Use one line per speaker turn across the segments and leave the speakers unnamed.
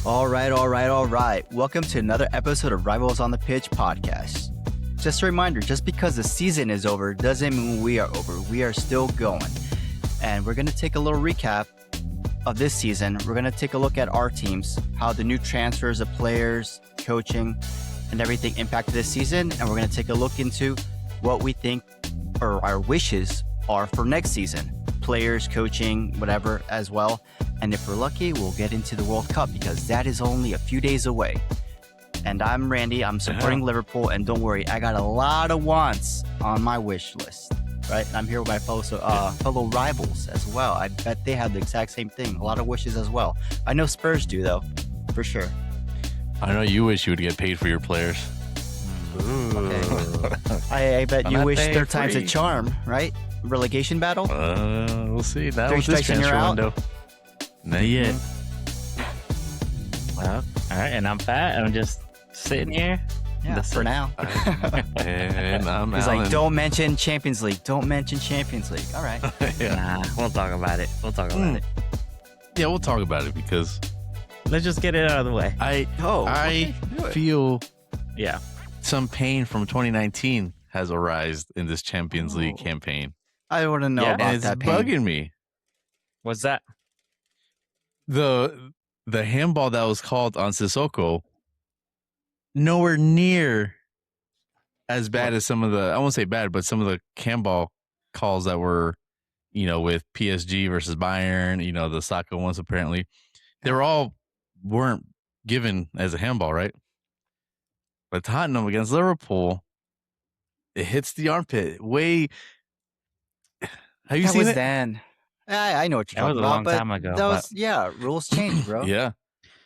All right. Welcome to another episode of Rivals on the Pitch podcast. Just a reminder, just because the season is over doesn't mean we are over. We are still going. And we're going to take a little recap of this season. We're going to take a look at our teams, how the new transfers of players, coaching, and everything impacted this season. And we're going to take a look into what we think or our wishes are for next season. Players, coaching, whatever as well. And if we're lucky, we'll get into the World Cup because that is only a few days away. And I'm Randy. I'm supporting Liverpool. And don't worry, I got a lot of wants on my wish list. Right? And I'm here with my fellow rivals as well. I bet they have the exact same thing. A lot of wishes as well. I know Spurs do, though, for sure.
I know you wish you would get paid for your players.
Okay. I bet you wish third time's a charm, right? Relegation battle?
We'll see. Now
3
with this
strikes and you're
transfer
out?
window. Not yet.
Well, all right, and I'm fat. I'm just sitting here.
Yeah, for now.
And I'm
He's
Alan.
like, don't mention Champions League. Don't mention Champions League. All right.
Yeah.
Nah, we'll talk about it.
Yeah, we'll talk about it because
Let's just get it out of the way.
I
Do it.
feel
Yeah.
some pain from 2019 has arisen in this Champions League
Oh.
campaign.
I want to know
Yeah,
about
And it's
that pain.
bugging me.
What's that?
The handball that was called on Sissoko, nowhere near as bad as some of the, I won't say bad, but some of the handball calls that were, with PSG versus Bayern, the Saka ones apparently. They weren't given as a handball, right? But Tottenham against Liverpool, it hits the armpit. Have you
That
seen
was
it?
then. I know what you're
That
talking
was a
about.
long
but
time ago,
That was, rules changed, bro.
Yeah.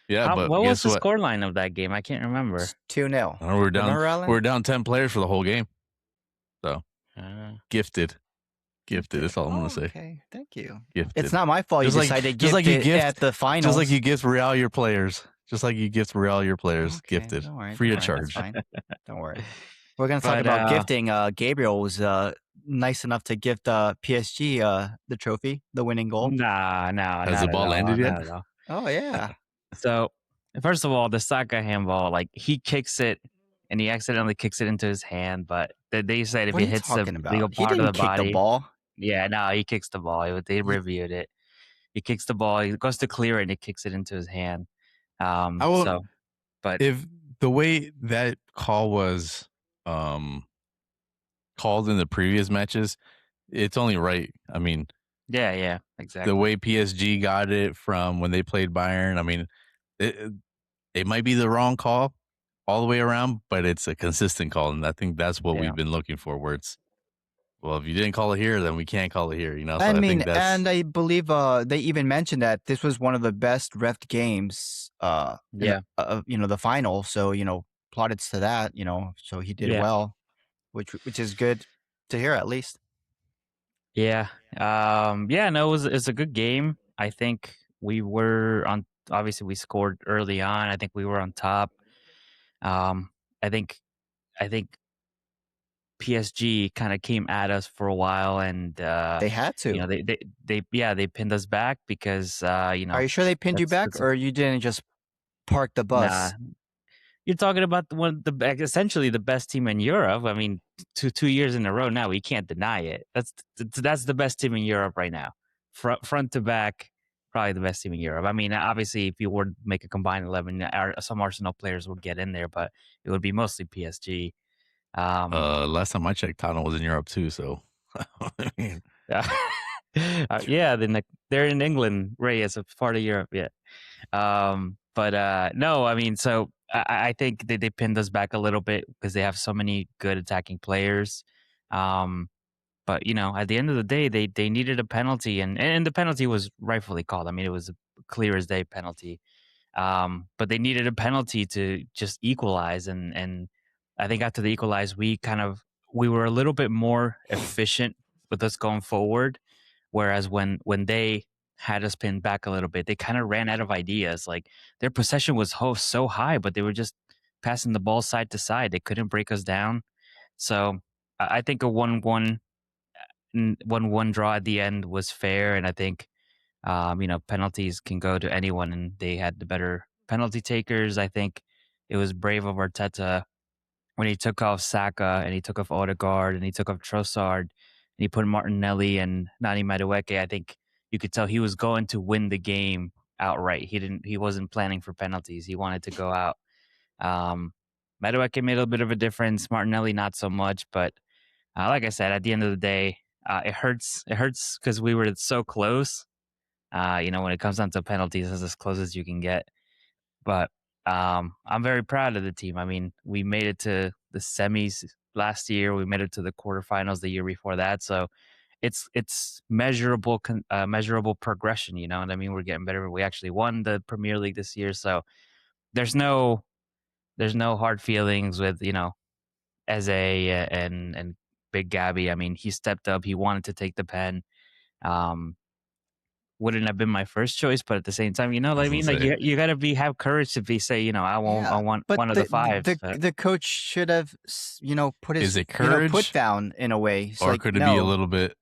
But
what was
guess
the
what?
scoreline of that game? I can't remember.
It's 2-0.
We're down.
Remember, Alan?
We're down 10 players for the whole game.
Uh,
Gifted. That's all I'm gonna say.
Okay, thank you.
Gifted.
It's not my fault you
Just like-
decided to
just
gift
like you
it
gift-
at the finals.
Just like you gift Real your players.
Okay,
Gifted.
don't worry,
Free
don't
of
worry, that's
charge.
fine. Don't worry. We're going to talk
But,
about gifting. Gabriel was nice enough to gift PSG the trophy, the winning goal.
nah.
Has the ball landed yet?
Not at all.
Oh, yeah.
So, first of all, the Saka handball, like he kicks it and he accidentally kicks it into his hand, but they said if
What are
it
you
hits the
talking
legal
about? He
part of
didn't
the
kick
body,
the ball.
yeah, no, he kicks the ball. They reviewed it. He kicks the ball. He goes to clear it and he kicks it into his hand.
will-
But
If the way that call was called in the previous matches, it's only right. I mean,
yeah, exactly.
the way PSG got it from when they played Bayern, I mean, it might be the wrong call all the way around, but it's a consistent call. And I think that's what
Yeah.
we've been looking for, where it's, well, if you didn't call it here, then we can't call it here, So
I mean,
think that's,
and I believe they even mentioned that this was one of the best ref games,
Yeah.
the final. So, plaudits to that, so he did
Yeah.
well, which is good to hear at least.
Yeah. No, it's a good game. I think we were on, obviously we scored early on. I think we were on top. I think PSG kind of came at us for a while and
They had to.
they pinned us back because
Are you sure they pinned you back,
that's-
or you didn't just park the bus?
Nah. You're talking about essentially the best team in Europe. I mean, 2 years in a row now. We can't deny it. That's the best team in Europe right now, front to back. Probably the best team in Europe. I mean, obviously, if you were to make a combined 11, some Arsenal players would get in there, but it would be mostly PSG.
last time I checked, Tottenham was in Europe too. So, I mean,
Yeah, they're in England, Ray, as a part of Europe. Yeah. No, I mean, so I think they pinned us back a little bit because they have so many good attacking players. But at the end of the day, they needed a penalty, and the penalty was rightfully called. I mean, it was a clear as day penalty. But they needed a penalty to just equalize, and I think after the equalize, we were a little bit more efficient with us going forward. Whereas when they had us pinned back a little bit, they kind of ran out of ideas. Like their possession was so high, but they were just passing the ball side to side. They couldn't break us down. So I think a 1-1 draw at the end was fair, and I think penalties can go to anyone, and they had the better penalty takers. I think it was brave of Arteta when he took off Saka and he took off Odegaard and he took off Trossard and he put Martinelli and Nani Madueke. I think you could tell he was going to win the game outright. He wasn't planning for penalties. He wanted to go out. Madueke made a bit of a difference. Martinelli not so much, but like I said, at the end of the day, it hurts. It hurts because we were so close. When it comes down to penalties, it's as close as you can get. But I'm very proud of the team. I mean, we made it to the semis last year. We made it to the quarterfinals the year before that. So it's measurable progression. You know what I mean? We're getting better. We actually won the Premier League this year. So there's no hard feelings with Eze and Big Gabby. I mean, he stepped up. He wanted to take the pen. Wouldn't have been my first choice, but at the same time, what I mean? Like you gotta have courage to say, I want one of the five.
The coach should have, put his put down in a way.
Or could it be a little bit?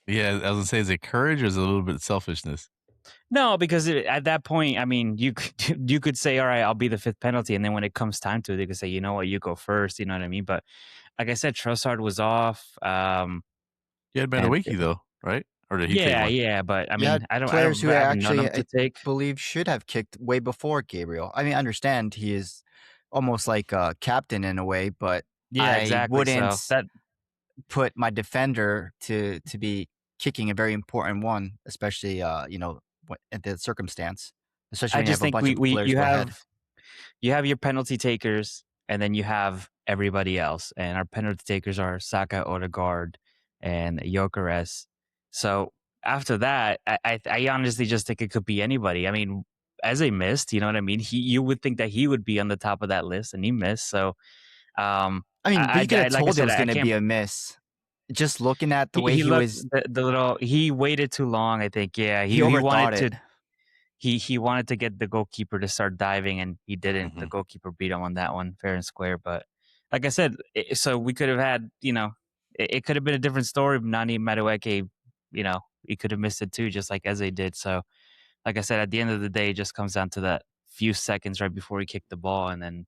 Yeah, I was gonna say, is it courage or is it a little bit selfishness?
No, because at that point, I mean, you could say, all right, I'll be the fifth penalty, and then when it comes time to it, they could say, you know what, you go first. You know what I mean? But like I said, Trossard was off.
You had Madueke though, right? Or did he take one?
Yeah, but I mean, I don't
players who actually
I
believe should have kicked way before Gabriel. I mean, I understand he is almost like a captain in a way, but I wouldn't put my defender to be kicking a very important one, especially at the circumstance. Especially when you have a bunch of players
you have your penalty takers, and then you have everybody else, and our penalty takers are Saka, Odegaard, and Gyökeres. So after that, I honestly just think it could be anybody. I mean, Eze missed, you know what I mean? You would think that he would be on the top of that list, and he missed. So,
I mean, we could have told it was going to be a miss. Just looking at the way he was,
he waited too long. I think, yeah,
he wanted it.
He wanted to get the goalkeeper to start diving, and he didn't. Mm-hmm. The goalkeeper beat him on that one, fair and square. But like I said, so we could have had, it could have been a different story. Nani Madueke, he could have missed it too, just like Eze did. So, like I said, at the end of the day, it just comes down to that few seconds right before he kicked the ball, and then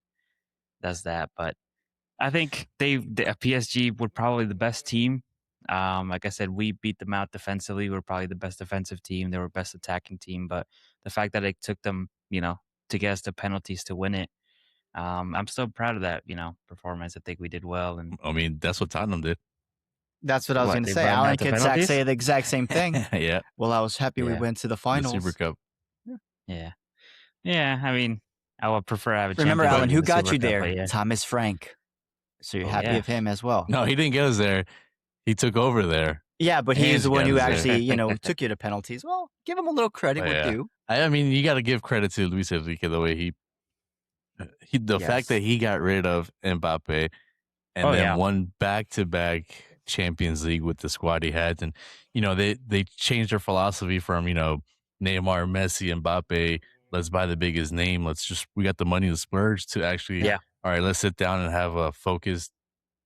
does that. But I think PSG were probably the best team. Like I said, we beat them out defensively. We're probably the best defensive team. They were best attacking team. But the fact that it took them, to get us to penalties to win it, I'm still proud of that, performance. I think we did well. And
I mean, that's what Tottenham did.
That's what I was going to say. Alan could say the exact same thing.
Yeah.
Well, I was happy we went to the finals.
The Super Cup.
Yeah. Yeah. I mean, I would prefer to have a
Remember, Alan, who got you
Cup,
there?
yeah.
Thomas Frank. So you're happy of him as well.
No, he didn't get us there. He took over there.
Yeah, but he's the one who actually, took you to penalties. Well, give him a little credit with you.
I mean, you got to give credit to Luis Enrique the way the fact that he got rid of Mbappe and then won back-to-back Champions League with the squad he had, and they changed their philosophy from Neymar, Messi, Mbappe. Let's buy the biggest name. We got the money to splurge to actually. All right, let's sit down and have a focused,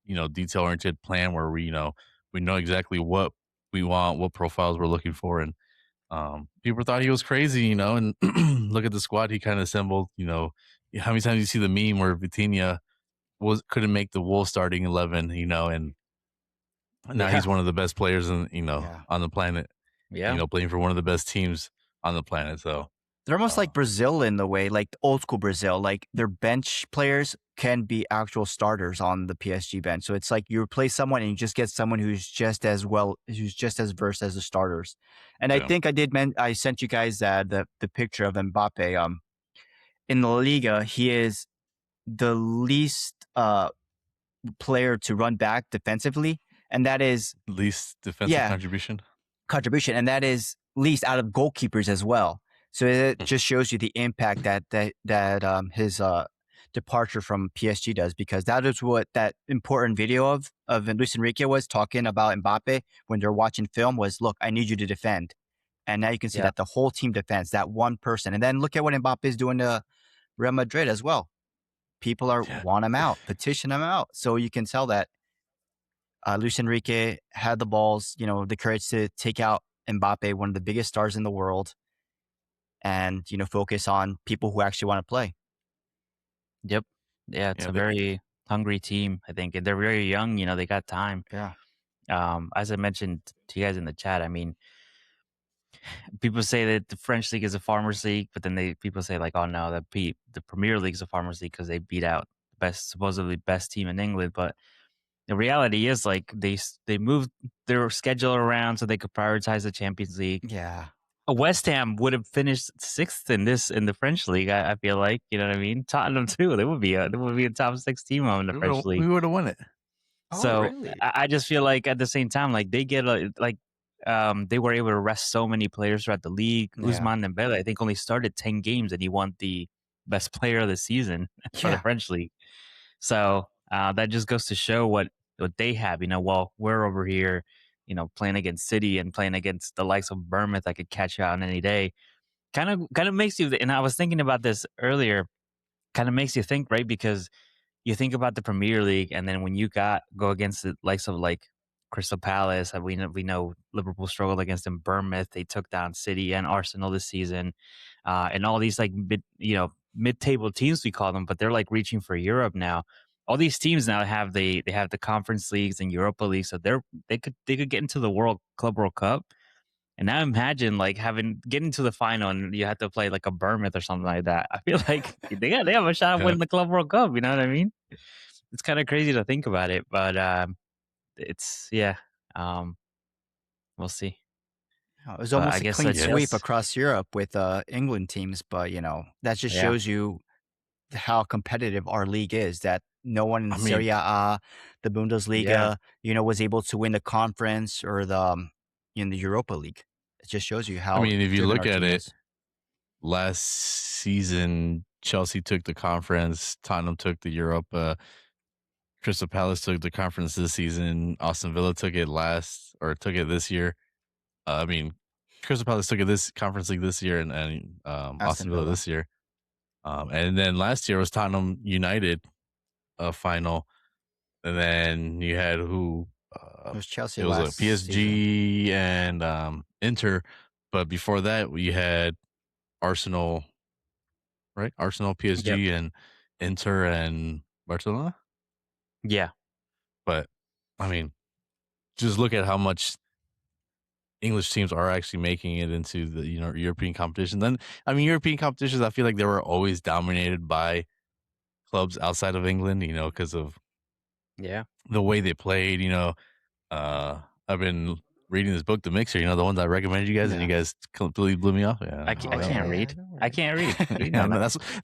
detail-oriented plan where we know exactly what we want, what profiles we're looking for, and people thought he was crazy, and look at the squad he kind of assembled. How many times you see the meme where Vitinha couldn't make the Wolves starting 11, and now he's one of the best players on the planet. Yeah, playing for one of the best teams on the planet. So
they're almost like Brazil in the way, like old school Brazil. Like their bench players can be actual starters on the PSG bench. So it's like you replace someone and you just get someone who's just as versed as the starters. And I think I sent you guys the picture of Mbappe. In La Liga, he is the least player to run back defensively, and that is
least defensive contribution, and that is least out of goalkeepers as well. So it just shows you the impact that his departure from PSG does, because that is what that important video of Luis Enrique was talking about Mbappe when they're watching film was, look, I need you to defend. And now you can see that the whole team defends, that one person. And then look at what Mbappe is doing to Real Madrid as well.
people want him out, petition him out. So you can tell that Luis Enrique had the balls, the courage to take out Mbappe, one of the biggest stars in the world, and focus on people who actually want to play.
Yep. Yeah, it's a very hungry team, I think. And they're very young, they got time.
Yeah.
As I mentioned to you guys in the chat, I mean, people say that the French league is a farmers league, but then people say like, oh no, the Premier League is a farmers league because they beat out the supposedly best team in England. But the reality is like they moved their schedule around so they could prioritize the Champions League.
Yeah.
West Ham would have finished 6th in the French league. I feel like, you know what I mean. Tottenham too. They would be a top 6 team in the French league.
We would have won it.
So
really?
I just feel like at the same time, like they get they were able to rest so many players throughout the league.
Yeah.
Ousmane Dembele, I think, only started 10 games and he won the best player of the season for the French league. So that just goes to show what they have. While we're over here, playing against City and playing against the likes of Bournemouth, I could catch you out on any day. Kind of makes you. And I was thinking about this earlier. Kind of makes you think, right? Because you think about the Premier League, and then when you go against the likes of like Crystal Palace, we know Liverpool struggled against them. Bournemouth, they took down City and Arsenal this season, and all these like mid-table teams we call them, but they're like reaching for Europe now. All these teams now have the conference leagues and Europa League, so they could get into the Club World Cup. And now imagine like getting to the final and you have to play like a Bournemouth or something like that. I feel like they have a shot of winning the Club World Cup. You know what I mean? It's kind of crazy to think about it, but we'll see.
It was almost a clean sweep across Europe with England teams, but that just shows you how competitive our league is. That no one in Serie A, the Bundesliga, was able to win the conference or the in the Europa League. It just shows you how.
I mean, if you look at it, last season Chelsea took the conference, Tottenham took the Europa, Crystal Palace took the conference this season, Aston Villa took it this year. I mean, Crystal Palace took it this Conference League this year, and Aston Villa this year. And then last year was Tottenham United final, and then you had who?
It was Chelsea.
It was like PSG season. And Inter, but before that we had Arsenal, right? Arsenal, PSG, and Inter and Barcelona.
Yeah,
but I mean, just look at how much English teams are actually making it into the European competition. Then I mean, European competitions, I feel like they were always dominated by clubs outside of England, because of the way they played. I've been reading this book, The Mixer, the ones I recommended you guys, and you guys completely blew me off.
I can't read. I can't read.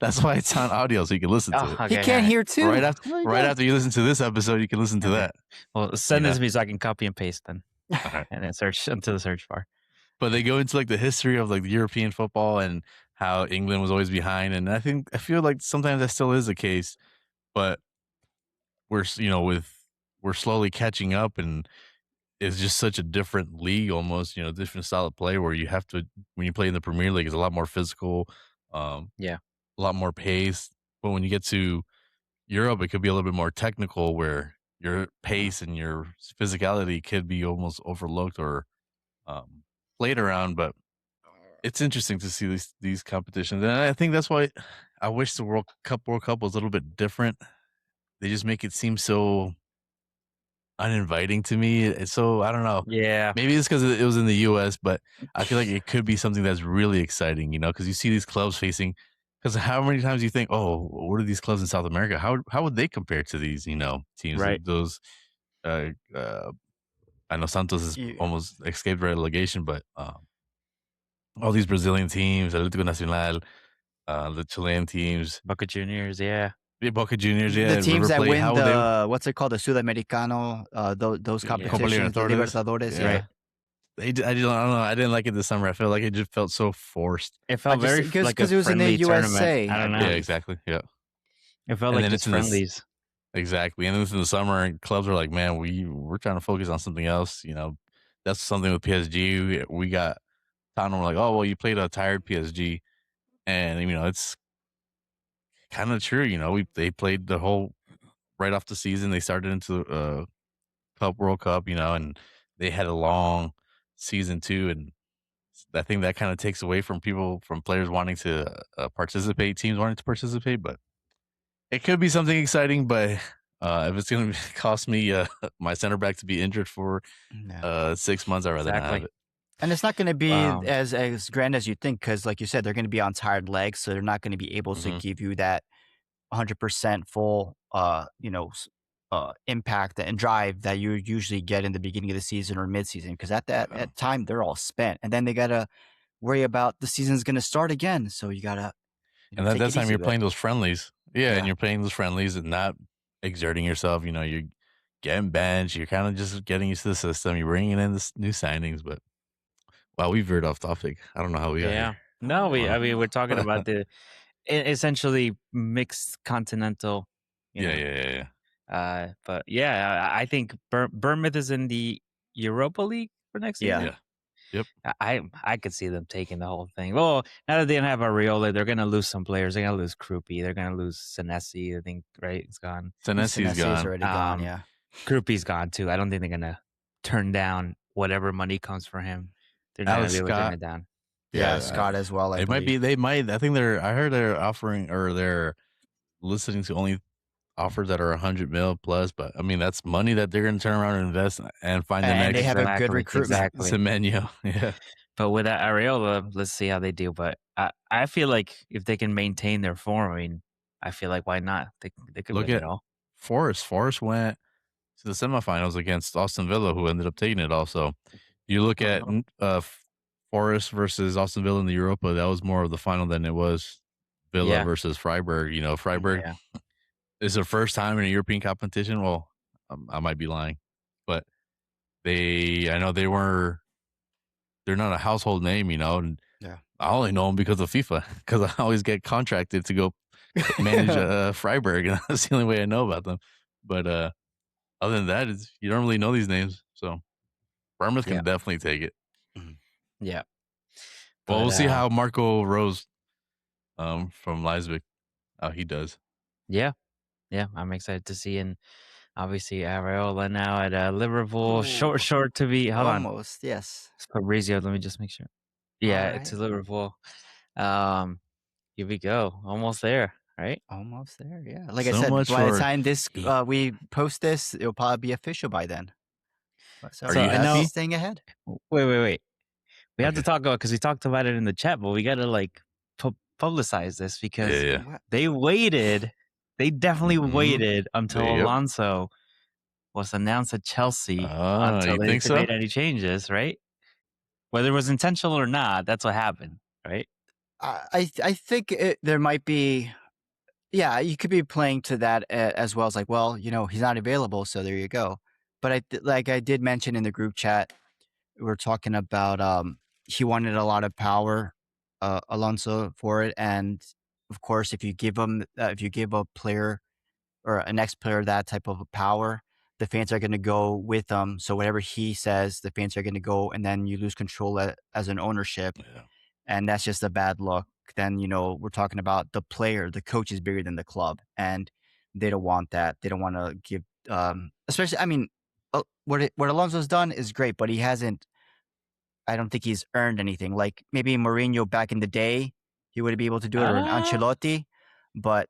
That's why it's on audio, so you can listen to it.
Okay, he can't hear too.
Right after you listen to this episode, you can listen to that.
Well, send this to me so I can copy and paste then, and then search into the search bar.
But they go into like the history of like the European football and how England was always behind, and I feel like sometimes that still is the case, but we're slowly catching up, and it's just such a different league, almost, different style of play where you have to, when you play in the Premier League, it's a lot more physical, a lot more pace. But when you get to Europe, it could be a little bit more technical, where your pace and your physicality could be almost overlooked or played around. But it's interesting to see these competitions, and I think that's why I wish the World Cup was a little bit different. They just make it seem so uninviting to me. So I don't know.
Yeah,
maybe it's because it was in the U.S., but I feel like it could be something that's really exciting, because you see these clubs facing. Because how many times you think, oh, what are these clubs in South America? How would they compare to these, teams?
Right.
Those, I know Santos has almost escaped relegation, but all these Brazilian teams, Atlético Nacional, the Chilean teams,
Boca Juniors,
Boca Juniors,
the teams that win what's it called, the Sudamericano, those competitions, the Libertadores,
right? I don't know. I didn't like it this summer. I felt like it just felt so forced.
It felt very
because it was in the USA.
I don't know.
Yeah, exactly. Yeah,
it felt like just friendlies.
Exactly, and then in the summer, and clubs are like, man, we're trying to focus on something else. That's something with PSG. We got Tottenham. We're like, oh well, you played a tired PSG, and it's kind of true. They played the whole right off the season. They started into World Cup, and they had a long season too. And I think that kind of takes away from players wanting to participate, teams wanting to participate. But it could be something exciting. But if it's going to cost me my center back to be injured for 6 months, I'd rather not have it.
And it's not going to be as grand as you think because, like you said, they're going to be on tired legs, so they're not going to be able to give you that 100% full, impact and drive that you usually get in the beginning of the season or midseason. Because at that time, they're all spent, and then they gotta worry about the season's going to start again. So you gotta.
And at that time, you're playing those friendlies, and you're playing those friendlies and not exerting yourself. You're getting benched. You're kind of just getting used to the system. You're bringing in this new signings, but. Wow, we veered off topic. I don't know how we got here.
No, we're talking about the essentially mixed continental.
Yeah.
But yeah, I think Bournemouth is in the Europa League for next season.
Yeah. Yep.
I could see them taking the whole thing. Well, now that they don't have Areola, they're going to lose some players. They're going to lose Krupi. They're going to lose Senesi, I think, right? It's gone.
Senesi's gone.
Already gone, yeah.
Krupi's gone, too. I don't think they're going to turn down whatever money comes for him. They're not going to be able to turn it down.
Yeah, Scott as well.
It might be. They might. I think I heard they're offering or they're listening to only offers that are 100 mil plus. But I mean, that's money that they're going to turn around and invest and find the next.
And they have a good recruitment.
Semenyo. Yeah.
But with that Areola, let's see how they do. But I feel like if they can maintain their form, I mean, I feel like why not? They could
look
win
at
it all.
Forest. Forest went to the semifinals against Aston Villa, who ended up taking it also. You look at Forest versus Aston Villa in the Europa, that was more of the final than it was Villa versus Freiburg. Freiburg is their first time in a European competition. Well, I might be lying, but I know they're not a household name, and I only know them because of FIFA, because I always get contracted to go manage Freiburg, and that's the only way I know about them. But other than that, you don't really know these names, so Bournemouth can definitely take it.
Yeah.
Well, we'll see how Marco Rose from Leipzig, how he does.
Yeah. I'm excited to see. And obviously, Areola now at Liverpool.
Ooh.
Short to be. Hold on.
Almost, yes.
Fabrizio, let me just make sure. Yeah,
right.
it's Liverpool. Here we go. Almost there, right?
Almost there, yeah. Like I said, by the time we post this, it'll probably be official by then.
So are you happy?
Staying ahead?
Wait. We have to talk about, because we talked about it in the chat, but we got to like publicize this because they waited. They definitely waited until Alonso was announced at Chelsea until they made any changes, right? Whether it was intentional or not, that's what happened, right?
I think there might be, you could be playing to that as well as like, well, he's not available, so there you go. But I did mention in the group chat, we're talking about he wanted a lot of power, Alonso, for it, and of course, if you give a player or an ex-player that type of power, the fans are going to go with him. So whatever he says, the fans are going to go, and then you lose control as an ownership, and that's just a bad look. Then we're talking about the player, the coach is bigger than the club, and they don't want that. They don't want to give, especially. I mean, what Alonso's done is great, but he hasn't. I don't think he's earned anything. Like maybe Mourinho back in the day, he would be able to do it, or an Ancelotti, but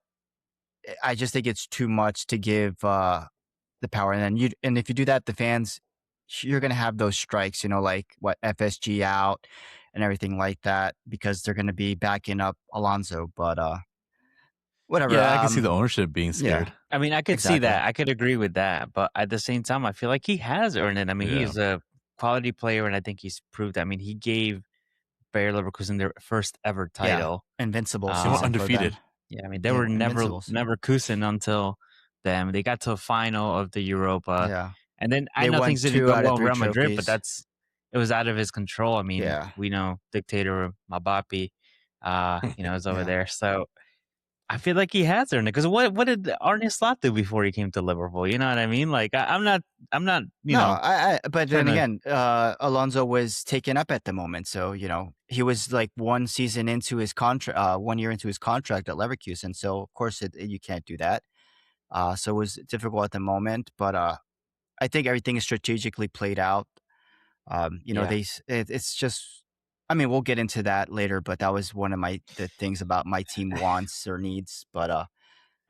I just think it's too much to give the power. And then if you do that, the fans, you're gonna have those strikes, like what FSG out and everything like that, because they're gonna be backing up Alonso. But whatever.
Yeah, I can see the ownership being scared.
I mean, I could see that. I could agree with that. But at the same time, I feel like he has earned it. I mean, he's a quality player, and I think he's proved. I mean, he gave Bayer Leverkusen their first ever title,
invincible,
undefeated.
Yeah, I mean, they were never Kusen until them. They got to a final of the Europa, and then I know things didn't go well Real Madrid, but it was out of his control. I mean, we know dictator Mabapi, is over there. So I feel like he has earned it because what did Arne Slot do before he came to Liverpool? You know what I mean? Like I'm not you
No,
know
but
trying
then
to
again, Alonso was taken up at the moment, so he was like 1 season into his contract, 1 year into his contract at Leverkusen. So of course you can't do that. So it was difficult at the moment, but I think everything is strategically played out.
yeah.
It's just. I mean, we'll get into that later, but that was one of the things about my team wants or needs. But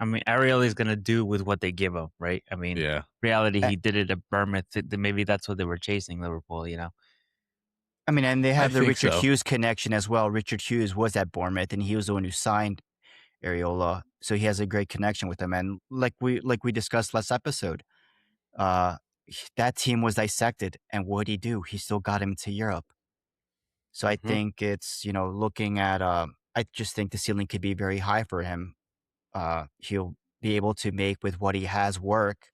I mean, Ariel is gonna do with what they give him, right? I mean,
Yeah.
reality,
eh,
he did it at Bournemouth. Maybe that's what they were chasing, Liverpool.
I mean, and they
I
have the
think
Richard
so.
Hughes connection as well. Richard Hughes was at Bournemouth, and he was the one who signed Areola, so he has a great connection with him. And like we discussed last episode, uh, that team was dissected, and what did he do? He still got him to Europe. So I
Mhm.
think it's looking at. I just think the ceiling could be very high for him. He'll be able to make with what he has work,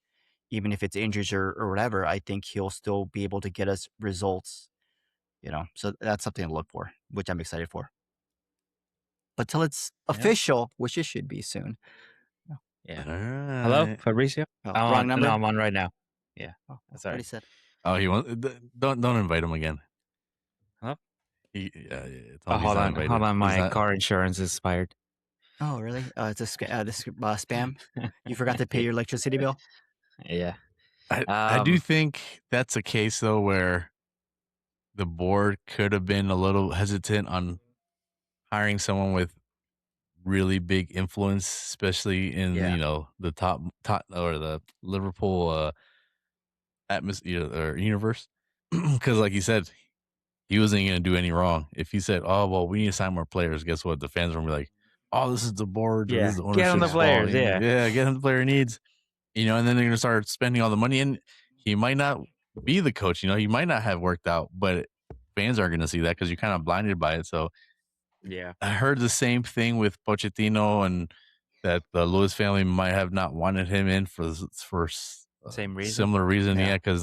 even if it's injuries or whatever. I think he'll still be able to get us results. So that's something to look for, which I'm excited for. But till it's
Yeah.
official, which it should be soon.
Yeah.
All
Hello,
right.
Fabricio.
Oh,
I'm
wrong
on.
number.
No, I'm on right now. Yeah,
Oh,
that's
what
all
he
right.
said.
Oh, he wants. Don't invite him again.
Hello.
Tell him he's not invited.
Hold on.
He's
My
not.
car insurance is expired.
Oh, really? It's this spam. You forgot to pay your electricity bill.
Yeah.
I do think that's a case though where the board could have been a little hesitant on hiring someone with really big influence, especially in
Yeah.
the top or the Liverpool atmosphere or universe. Because like you said, he wasn't going to do any wrong. If he said, "Oh well, we need to sign more players," guess what? The fans are gonna be like, "Oh, this is the board or this
Yeah.
is the
Get on the
ownership's fault."
players. Yeah.
Yeah, get him the player he needs. And then they're gonna start spending all the money, and he might not be the coach. He might not have worked out, but fans are gonna see that because you're kind of blinded by it. So
Yeah.
I heard the same thing with Pochettino, and that the Lewis family might have not wanted him in for
Same reason.
similar reason.
Yeah.
Yeah, because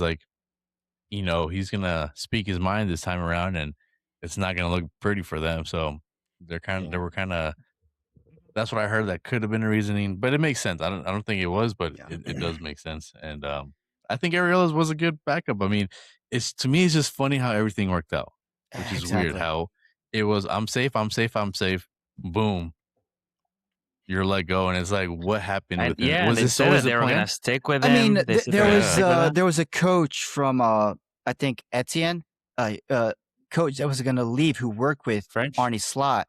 he's gonna speak his mind this time around, and it's not gonna look pretty for them. So they were kind of. That's what I heard. That could have been a reasoning, but it makes sense. I don't think it was, but
Yeah.
it does make sense. And I think Ariela's was a good backup. I mean, to me, it's just funny how everything worked out, which is weird.
Exactly.
How it was, I'm safe. Boom, you're let go, and it's like, what happened
And
with him?
yeah,
Was
they
this
said
always
that
the
they were
plan?
gonna stick with
I
him.
mean,
They said
there
they were gonna
was
stick with him.
there was a coach from I think Etienne, coach that was going to leave who worked with
French.
Arne Slot.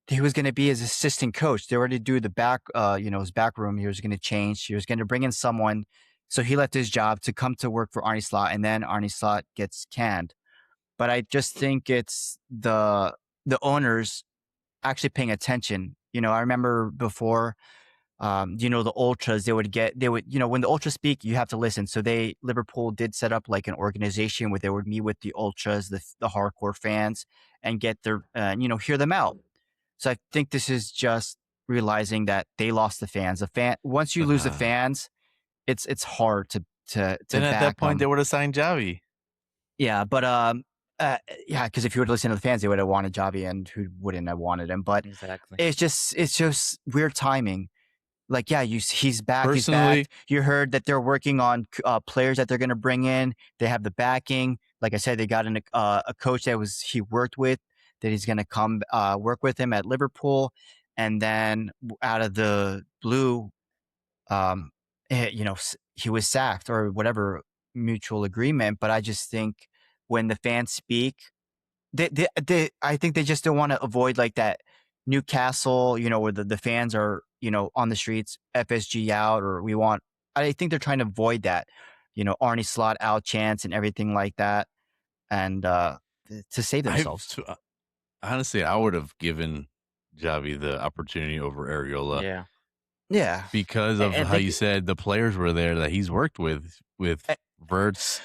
He was going to be his assistant coach. They were to do the back, his back room. He was going to change. He was going to bring in someone. So he left his job to come to work for Arne Slot, and then Arne Slot gets canned. But I just think it's the owners actually paying attention. I remember before, the ultras, they would, when the ultras speak, you have to listen. So Liverpool did set up like an organization where they would meet with the ultras, the hardcore fans, and get their, hear them out. So I think this is just realizing that they lost the fans. Once you lose the fans, it's hard to
Then at that point, they
them.
would have signed Javi.
Yeah, but because if you were to listen to the fans, they would have wanted Javi, and who wouldn't have wanted him? But
Exactly.
it's just weird timing. Like, yeah, he's back.
Personally-
He's back. You heard that they're working on players that they're going to bring in. They have the backing. Like I said, they got a coach that he worked with, that he's going to come work with him at Liverpool, and then out of the blue, he was sacked or whatever mutual agreement. But I just think when the fans speak, I think they just don't want to avoid like that Newcastle, where the fans are, on the streets, FSG out, or I think they're trying to avoid that, Arne Slot out chance and everything like that. And to save themselves.
Honestly, I would have given Javi the opportunity over Areola.
Yeah.
Yeah.
Because of how you said the players were there that he's worked with Verts,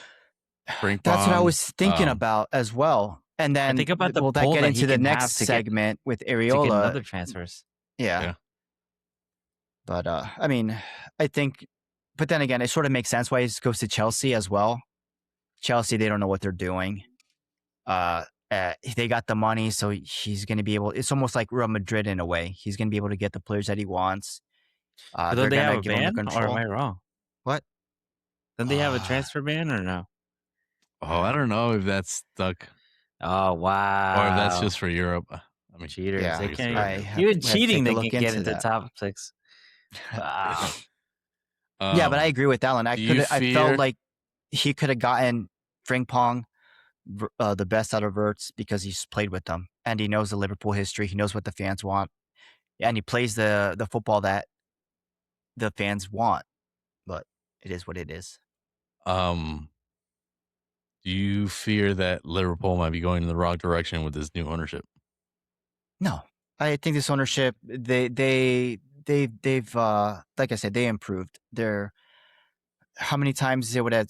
Frimpong.
That's what I was thinking about as well. And then
think about the
will that
pull
get
that
into
he
the
can have
next
to get-
segment with
To get
Areola?
other transfers.
Yeah. But I mean, I think, but then again, it sort of makes sense why he goes to Chelsea as well. Chelsea, they don't know what they're doing. they got the money, so he's going to be able. It's almost like Real Madrid in a way. He's going to be able to get the players that he wants.
But
They're
don't they
going
have
to
a
give him the
ban, or am
control.
I wrong?
What?
Don't they have a
Uh,
transfer ban or no?
Oh, I don't know if that's stuck
Oh wow!
or if that's just for Europe. I mean,
cheaters.
Yeah,
They
I guess
can't
Europe,
I
yeah.
have,
even
we have to
cheating.
take a
They
look
can get
into
into
that.
top 6. Wow.
Yeah, but I agree with Alan. I
do you
I
fear-
felt like he could have gotten Frimpong the best out of Wirtz because he's played with them and he knows the Liverpool history. He knows what the fans want, and he plays the football that the fans want. But it is what it is.
Do you fear that Liverpool might be going in the wrong direction with this new ownership?
No, I think this ownership they've like I said, they improved. They're how many times they would have,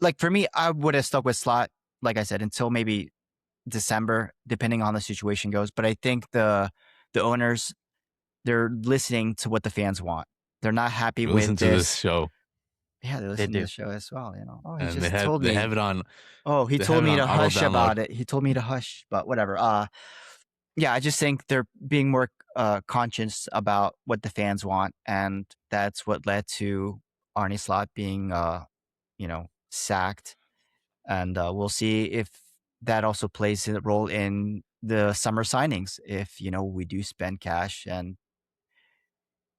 like, for me, I would have stuck with Slot, like I said, until maybe December, depending on the situation goes. But I think the owners, they're listening to what the fans want. They're not happy with
Listen to this show,
Yeah, they listen to
do.
the show as well. Oh, he
and
just told me.
they have it on.
Oh, he
they
told
have it
me
on
to
auto
hush
download.
about it. He told me to hush, but whatever. Yeah, I just think they're being more conscious about what the fans want, and that's what led to Arne Slot being, sacked. And we'll see if that also plays a role in the summer signings. If we do spend cash and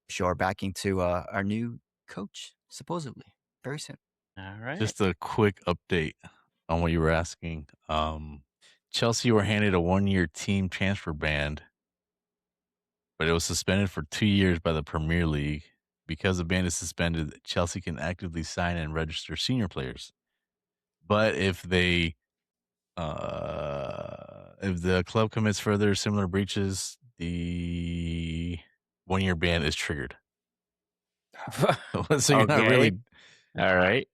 show our backing to our new coach, supposedly very soon.
All right.
Just a quick update on what you were asking. Chelsea were handed a 1-year team transfer ban, but it was suspended for 2 years by the Premier League. Because the ban is suspended, Chelsea can actively sign and register senior players. But if the club commits further similar breaches, the 1-year ban is triggered. So you're not
Okay.
really,
All right.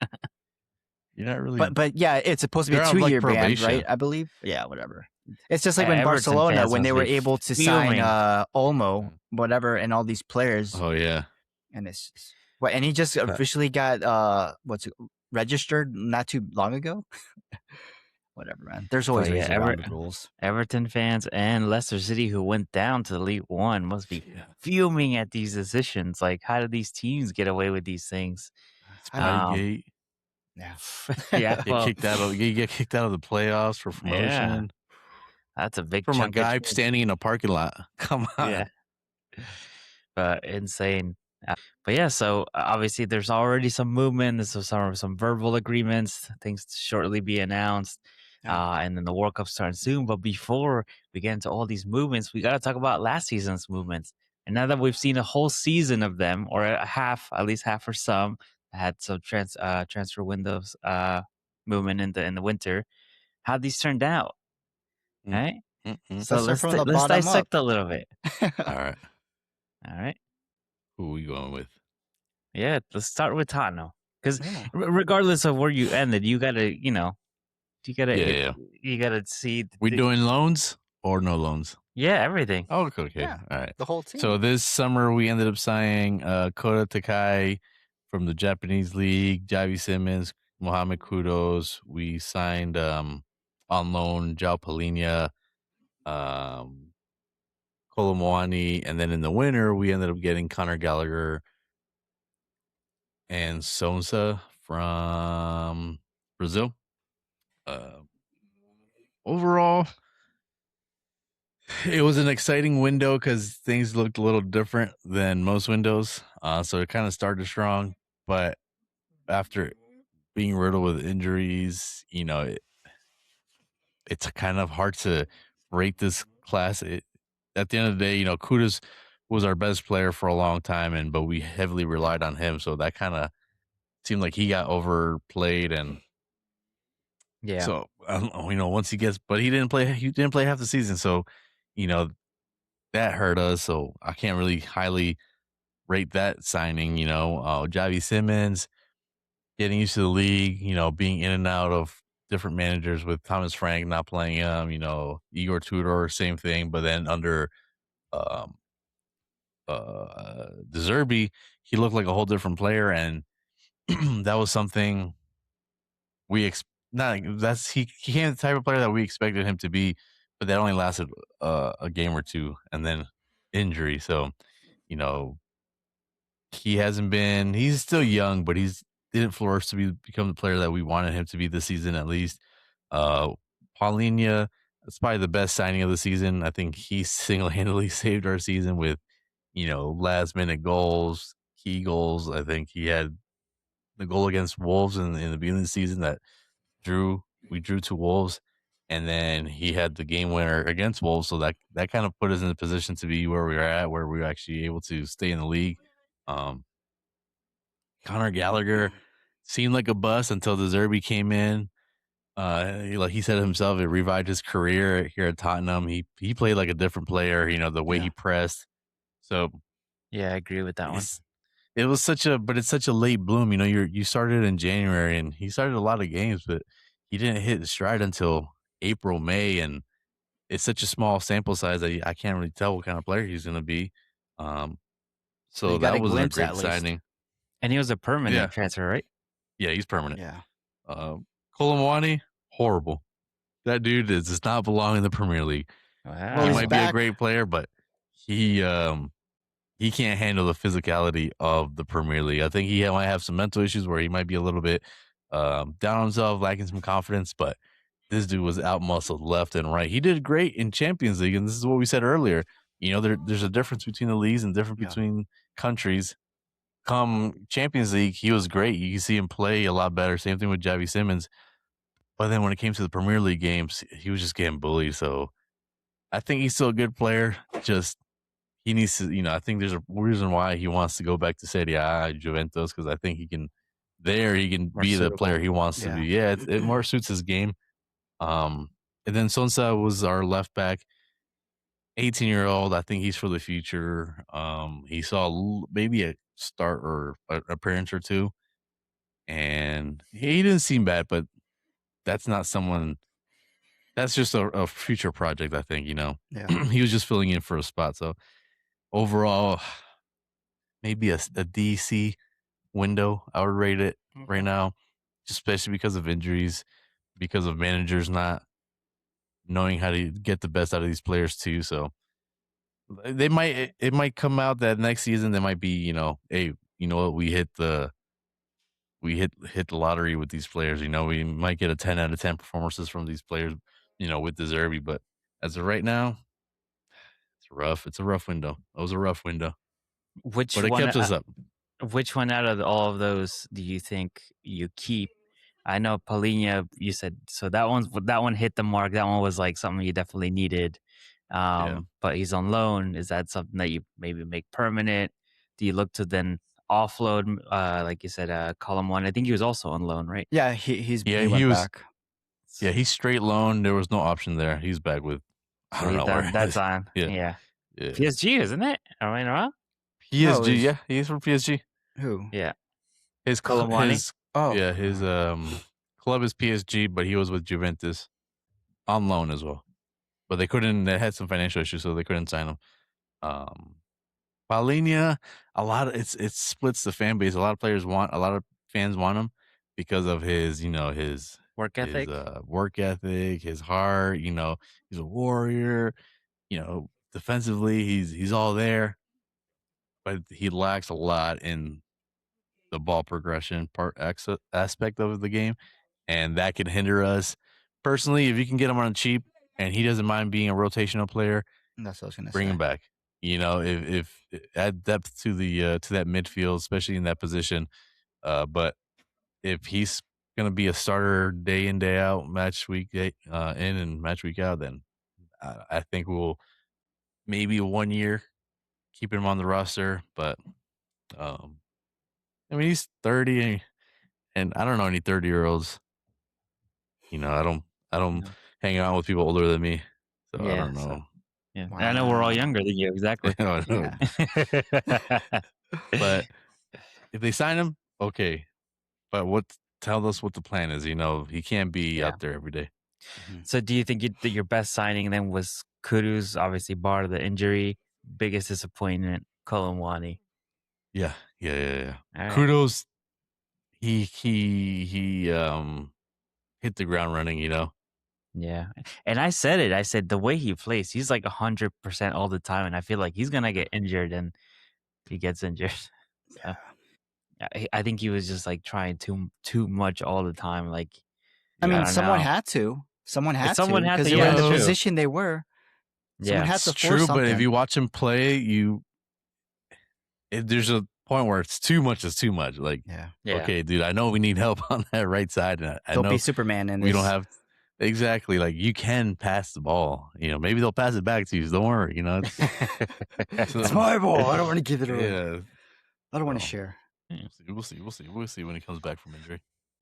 you're not really.
But yeah, it's supposed to be
They're
a
on, like,
2-year ban,
probation.
right? I believe. Yeah, whatever. It's just like when
Everton
Barcelona,
fans
when they
must
were
be
able to
fuming.
sign Olmo, whatever, and all these players,
Oh yeah,
and it's just, and he just officially got registered not too long ago. Whatever, man. There's always
But yeah,
ways around the rules.
Everton fans and Leicester City, who went down to the League One, must be fuming at these decisions. Like, how did these teams get away with these things?
Spygate.
Yeah.
Yeah,
You get kicked out of the playoffs for promotion
that's a big
from a
chunk of
guy
change.
standing in a parking lot. Come on.
Yeah. But insane. But yeah, so obviously there's already some movement. There's some verbal agreements, things to shortly be announced. And then the World Cup starts soon. But before we get into all these movements, we got to talk about last season's movements. And now that we've seen a whole season of them, or at least half for some, had some transfer windows movement in the winter, how these turned out, right?
Mm-hmm.
So
Let's start from the
let's
bottom
dissect
up.
a little bit.
All right.
Who
are we going with?
Yeah, let's start with Tottenham, because
Yeah.
regardless of where you ended, you gotta see.
We doing loans or no loans?
Yeah, everything.
Oh, okay.
Yeah.
All right.
The whole team.
So this summer we ended up signing Kota Takai from the Japanese league, Javi Simmons, Mohamed Kudos. We signed on loan João Palhinha, Kolomoani, and then in the winter we ended up getting Conor Gallagher and Sonsa from Brazil. Overall, it was an exciting window because things looked a little different than most windows. So it kind of started strong, but after being riddled with injuries, it's kind of hard to rate this class. At the end of the day, Kudos was our best player for a long time, but we heavily relied on him. So that kind of seemed like he got overplayed, and
Yeah.
so I don't know, once he gets, but he didn't play half the season. So, that hurt us. So I can't really highly rate that signing. Javi Simmons getting used to the league, being in and out of different managers with Thomas Frank not playing him, Igor Tudor, same thing. But then under De Zerbi, he looked like a whole different player, and that was something we he became the type of player that we expected him to be, but that only lasted a game or two, and then injury. So, you know, he's still young, but he's didn't flourish to become the player that we wanted him to be this season at least. Paulinho, that's probably the best signing of the season. I think he single-handedly saved our season with, last minute goals, key goals. I think he had the goal against Wolves in the beginning of the season that we drew to Wolves, and then he had the game winner against Wolves. So that kind of put us in a position to be where we are at, where we were actually able to stay in the league. Conor Gallagher seemed like a bust until the Zerbi came in. Like he said himself, it revived his career here at Tottenham. He played like a different player, the way he pressed. So
Yeah, I agree with that one.
it's such a late bloom. You started in January, and he started a lot of games, but he didn't hit his stride until April, May, and it's such a small sample size that I can't really tell what kind of player he's going to be. So
you got
that
a
was a
glimpse
great
at least.
signing.
And he was a permanent transfer, right?
Yeah, he's permanent.
Yeah.
Kolomwani, horrible. That dude does not belong in the Premier League.
Wow.
He might be a great player, but he can't handle the physicality of the Premier League. I think he might have some mental issues where he might be a little bit down on himself, lacking some confidence, but this dude was out-muscled left and right. He did great in Champions League, and this is what we said earlier. There's a difference between the leagues and difference between countries. Come Champions League, he was great. You can see him play a lot better. Same thing with Xavi Simons. But then when it came to the Premier League games, he was just getting bullied. So I think he's still a good player. Just he needs to, I think there's a reason why he wants to go back to Serie A, Juventus, because I think he can be the player he wants to be. Yeah, it more suits his game. And then Sonsa was our left back, 18-year-old. I think he's for the future. He saw maybe a start or an appearance or two, and he didn't seem bad, but that's not someone. That's just a future project, I think. He was just filling in for a spot. So overall, maybe a DC window. I would rate it right now, especially because of injuries, because of managers not knowing how to get the best out of these players too. So it might come out that next season they might be, hey, you know what, we hit the lottery with these players. We might get a 10 out of 10 performances from these players, with the Zerbi. But as of right now, it's rough. It's a rough window. It was a rough window. But it kept us up.
Which one out of all of those do you think you keep? I know Paulinho, you said, so that one hit the mark. That one was like something you definitely needed. But he's on loan. Is that something that you maybe make permanent? Do you look to then offload, like you said, Kolomwani? I think he was also on loan, right?
Yeah, he went back.
Yeah, he's straight loan. There was no option there. He's back with I don't know where.
That's on. Yeah. PSG, isn't it? Am I wrong?
PSG, yeah, he's from PSG.
Who?
Yeah,
his
Kolomwani.
His club is PSG, but he was with Juventus on loan as well. But they had some financial issues, so they couldn't sign him. Paulinho, it splits the fan base. A lot of fans want him because of his, his
work ethic,
his heart. He's a warrior. Defensively, he's all there, but he lacks a lot in the ball progression aspect of the game, and that can hinder us. Personally, if you can get him on cheap and he doesn't mind being a rotational player,
that's what I was gonna
bring him back. If add depth to that midfield, especially in that position. But if he's gonna be a starter day in, day out, match week in and match week out, then I think we'll maybe 1 year keep him on the roster. But he's 30, and I don't know any 30-year-olds. I don't hang out with people older than me, so I don't know.
Yeah, wow. I know we're all younger than you, exactly.
But if they sign him, okay. But tell us what the plan is. He can't be out there every day.
So, do you think your best signing then was Kudus? Obviously, bar the injury, biggest disappointment, Kolomwani.
Yeah.
Right.
Kudus, he hit the ground running.
Yeah. And I said it. I said the way he plays, he's like 100% all the time, and I feel like he's gonna get injured, and he gets injured. So yeah, I think he was just like trying too much all the time. Like
I
I
mean,
don't
someone
know.
had to. Someone had
Someone
to
had
because
to.
they were
Yeah,
in the
that's true.
position they were. Someone
Yeah,
had
It's
to force
true, but if
something.
you watch him play, there's a point where it's too much is too much. Like,
Yeah.
yeah.
okay, dude, I know we need help on that right side, and I
Don't be
know
Superman in
we don't
this.
have exactly like you can pass the ball. Maybe they'll pass it back to you. So don't worry.
It's my ball. I don't want to give it away.
Yeah.
I don't want to
So,
share.
We'll see when he comes back from injury.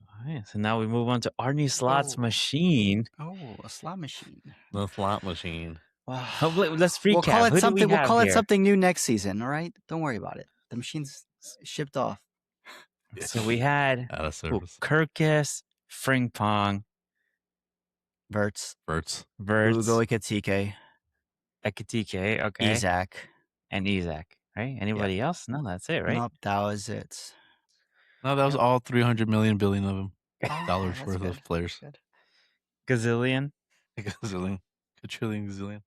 All right, so now we move on to Arnie Slot's machine.
Oh, a slot machine.
The slot machine.
Wow.
Let's recap.
We'll call it
Who do
something.
we
We'll
have
call it
here?
something new next season. All right. Don't worry about it. The machine's shipped off.
So we had
Out of service.
Kirkus, Frimpong,
Verts.
Verts.
Ugo Ikatike.
Ekatike, okay,
Isaac.
and Isaac. Right? Anybody else? No, that's it, right?
Nope, that was it.
No, that was all 300 million billion of them. Dollars
That's
worth
good.
of players.
Good.
Gazillion.
Gazillion. Quadrillion, gazillion.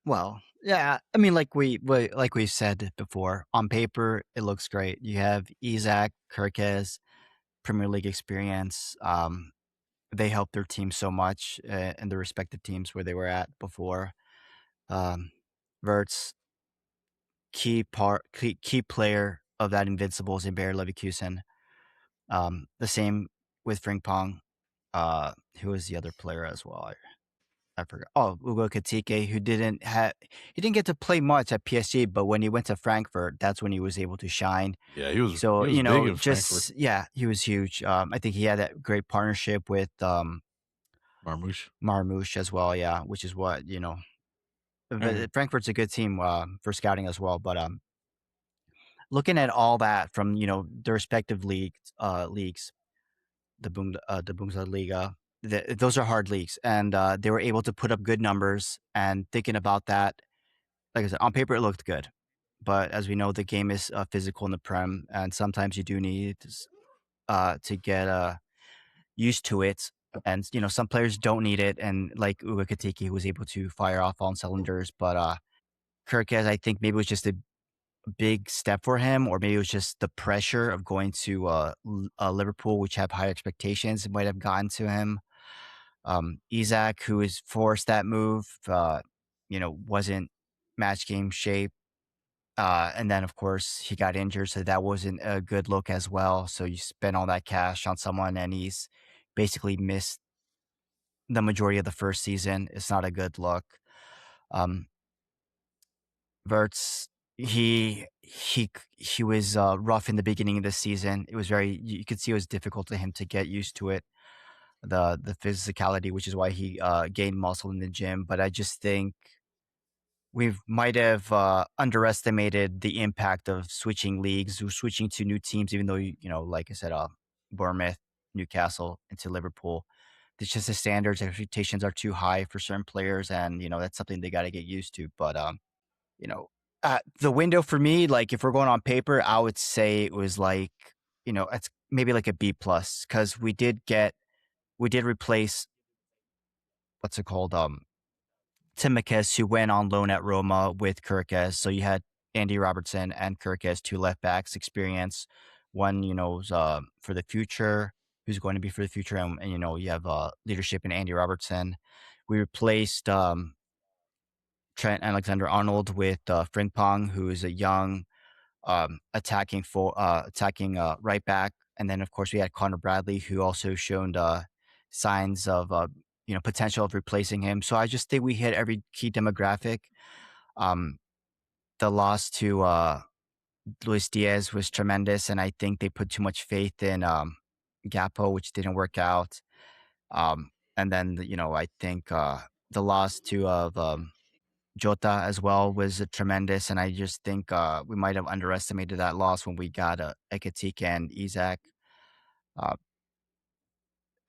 Well, yeah. I mean, like we said before, on paper it looks great. You have Isaac, Kirkes, Premier League experience. They helped their team so much in their respective teams where they were at before. Verts, key player of that Invincibles in Bayer Leverkusen. The same with Frimpong. Who was the other player as well? I forgot. Oh, Ugo Katike, who didn't get to play much at PSG, but when he went to Frankfurt, that's when he was able to shine.
Yeah, he was.
So
he was big in
just
Frankfurt.
yeah, he was huge. I think he had that great partnership with
Marmouche
as well. Yeah, which is what Frankfurt's a good team for scouting as well. But looking at all that from their respective leagues, the Bundesliga. Those are hard leagues, and they were able to put up good numbers. And thinking about that, like I said, on paper it looked good, but as we know, the game is physical in the Prem, and sometimes you do need to get used to it. And some players don't need it, and like Ugo Katiki, who was able to fire off all cylinders, but Kirkes, I think maybe it was just a big step for him, or maybe it was just the pressure of going to Liverpool, which have high expectations, might have gotten to him. Isaac, who was forced that move, wasn't match game shape. And then, of course, he got injured, so that wasn't a good look as well. So you spend all that cash on someone, and he's basically missed the majority of the first season. It's not a good look. Verts, he was rough in the beginning of the season. It was you could see it was difficult for him to get used to it, the physicality, which is why he gained muscle in the gym. But I just think we might have underestimated the impact of switching leagues, or switching to new teams, even though like I said, Bournemouth, Newcastle, into Liverpool. It's just the standards, expectations are too high for certain players, and that's something they got to get used to. But the window for me, like if we're going on paper, I would say it was like it's maybe like a B plus, because we did replace what's it called Tsimikas, who went on loan at Roma, with Kirkes. So you had Andy Robertson and Kirkes, two left backs experience. One was for the future, who's going to be for the future, and you have leadership in Andy Robertson. We replaced Trent Alexander-Arnold with Frimpong, who is a young attacking right back. And then, of course, we had Connor Bradley, who also shown signs of potential of replacing him. So I just think we hit every key demographic. The loss to Luis Diaz was tremendous, and I think they put too much faith in Gapo, which didn't work out. And then I think the loss to Jota as well was tremendous, and I just think we might have underestimated that loss when we got Ekatike and Isaac.